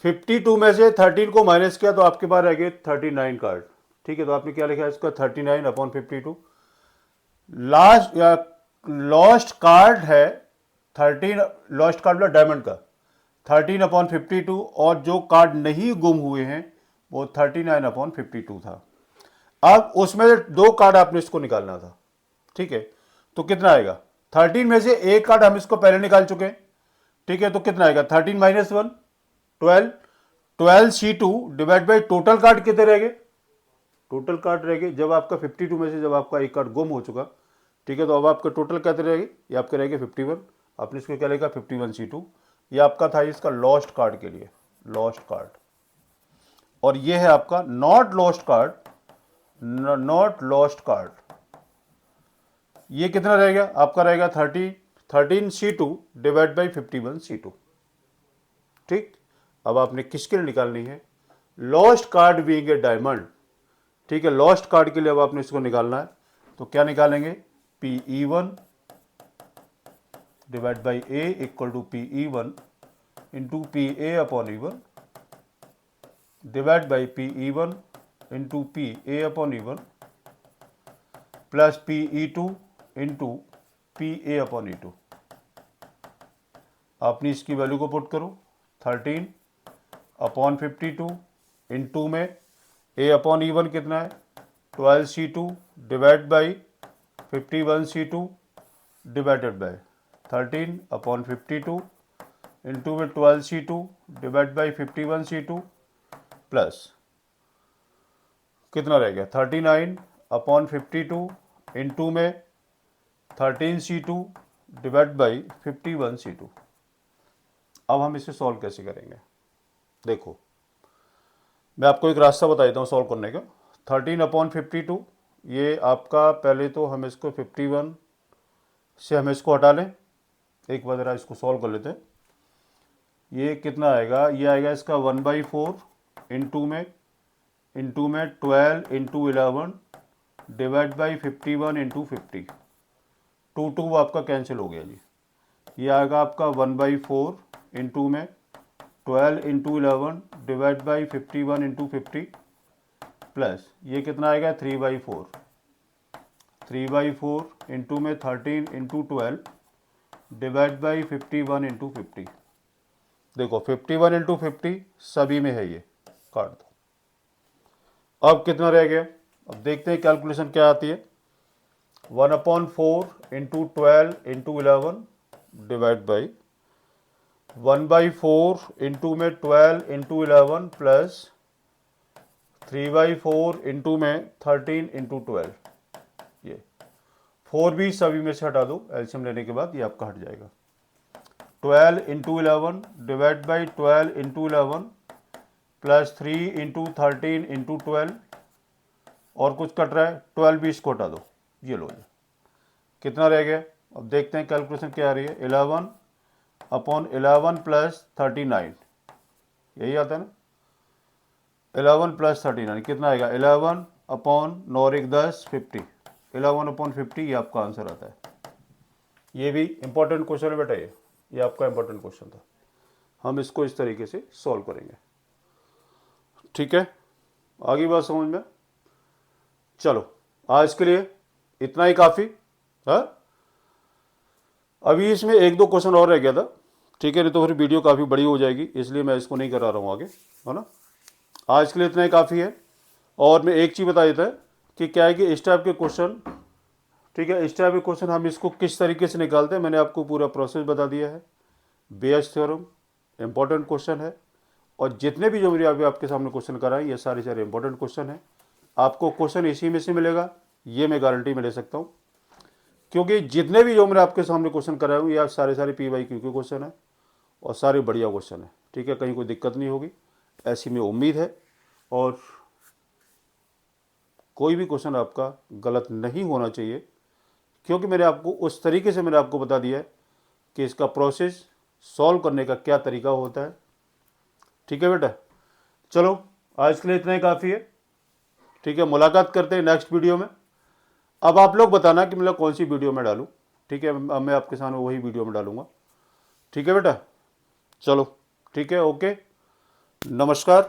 52 में से 13 को माइनस किया तो आपके पास रह गए 39 कार्ड, ठीक है। तो आपने क्या लिखा है इसका 39/52। लास्ट या लॉस्ट कार्ड है 13, लॉस्ट कार्ड मतलब डायमंड का 13/52, और जो कार्ड नहीं गुम हुए हैं वो 39/52 था। अब उसमें 2 कार्ड आपने इसको निकालना था, ठीक है। तो कितना आएगा, 13 में से एक कार्ड हम इसको पहले निकाल चुके हैं, ठीक है। तो कितना आएगा 13 minus 1 12, 12C2 divide by total card कितने रह गए, टोटल कार्ड रह गए जब आपका 52 में से जब आपका एक कार्ड गुम हो चुका, ठीक है। तो अब आपका टोटल कितने रहेगी, ये आपके रहेंगे 51, आपने इसको क्या लेगा 51C2, ये आपका था इसका लॉस्ट कार्ड के लिए, लॉस्ट कार्ड। और ये है आपका not lost card, not lost card, ये कितना रहेगा आपका रहेगा 13C2 डिवाइड बाई 51C2, ठीक। अब आपने किसके लिए निकालनी है, lost card being a diamond, ठीक है। लॉस्ट कार्ड के लिए अब आपने इसको निकालना है, तो क्या निकालेंगे, PE1 divide by A equal to PE1 into PA/E1 divide by PE1 into PA/E1 plus PE2 into PA/E2। आपने इसकी वैल्यू को पुट करो 13/52 इनटू में A/E1 कितना है 12C2 divide by 51C2 divided by 13/52 into में 12C2 divide by 51C2 plus कितना रह गया 39/52 इंटू में 13C2 डिवाइड बाई 51C2। अब हम इसे सॉल्व कैसे करेंगे? देखो मैं आपको एक रास्ता बता देता हूँ सॉल्व करने का। 13/52 ये आपका, पहले तो हम इसको 51 से हम इसको हटा लें, एक बार ज़रा इसको सॉल्व कर लेते हैं। ये कितना आएगा, ये आएगा इसका 1/4 इंटू में 12 इंटू 11 डिवाइड बाई 51 इंटू 50। 2 आपका कैंसिल हो गया जी। ये आएगा आपका 1/4 इंटू में 12 into 11 divide by 51 into 50 plus ये कितना आएगा 3/4 इंटू में 13 इंटू 12 डिवाइड बाई 51 इंटू 50। देखो 51 इंटू 50 सभी में है, ये काट दो। अब कितना रह गया, अब देखते हैं कैलकुलेशन क्या आती है। 1/4 into 12 into 11 divide by 1/4 into में 12 इंटू 11 प्लस 3/4 इंटू में 13 इंटू 12। ये 4 भी सभी में से हटा दो, एलसीएम लेने के बाद ये आपका हट जाएगा। 12 into 11 divide by 12 into 11 plus 3 into 13 into 12 और कुछ कट रहा है 12 भी इसको हटा दो, ये लो। कितना रह गया, अब देखते हैं कैलकुलेशन क्या आ रही है। 11/11 प्लस 39, यही आता है ना। 11 प्लस 39 कितना आएगा 11/9 50। 11/50 ये आपका आंसर आता है। ये भी इंपॉर्टेंट क्वेश्चन है बेटा, ये आपका इंपॉर्टेंट क्वेश्चन था। हम इसको इस तरीके से सॉल्व करेंगे, ठीक है। आगे बात समझ में। चलो आज के लिए इतना ही काफ़ी है। अभी इसमें 1-2 क्वेश्चन और रह गया था, ठीक है, नहीं तो फिर वीडियो काफ़ी बड़ी हो जाएगी, इसलिए मैं इसको नहीं करा रहा हूँ आगे, है ना। आज के लिए इतना ही काफ़ी है। और मैं एक चीज़ बता देता है कि क्या है कि इस टाइप के क्वेश्चन, ठीक है, इस टाइप के क्वेश्चन हम इसको किस तरीके से निकालते हैं, मैंने आपको पूरा प्रोसेस बता दिया है। बेयस थ्योरम इंपॉर्टेंट क्वेश्चन है, और जितने भी जो मेरे अभी आपके सामने क्वेश्चन कराए ये सारे इंपॉर्टेंट क्वेश्चन है। आपको क्वेश्चन इसी में से मिलेगा, ये मैं गारंटी में ले सकता हूँ, क्योंकि जितने भी जो मैंने आपके सामने क्वेश्चन कराए हुए ये सारे PYQ के क्वेश्चन है और सारे बढ़िया क्वेश्चन है, ठीक है। कहीं कोई दिक्कत नहीं होगी ऐसी में उम्मीद है, और कोई भी क्वेश्चन आपका गलत नहीं होना चाहिए, क्योंकि मैंने आपको उस तरीके से मैंने आपको बता दिया है कि इसका प्रोसेस सॉल्व करने का क्या तरीका होता है, ठीक है बेटा। चलो आज के लिए इतना ही काफ़ी है, ठीक है। मुलाकात करते हैं नेक्स्ट वीडियो में। अब आप लोग बताना कि मतलब कौन सी वीडियो में डालूं, ठीक है। अब मैं आपके सामने वही वीडियो में डालूंगा, ठीक है बेटा। चलो ठीक है, ओके, नमस्कार।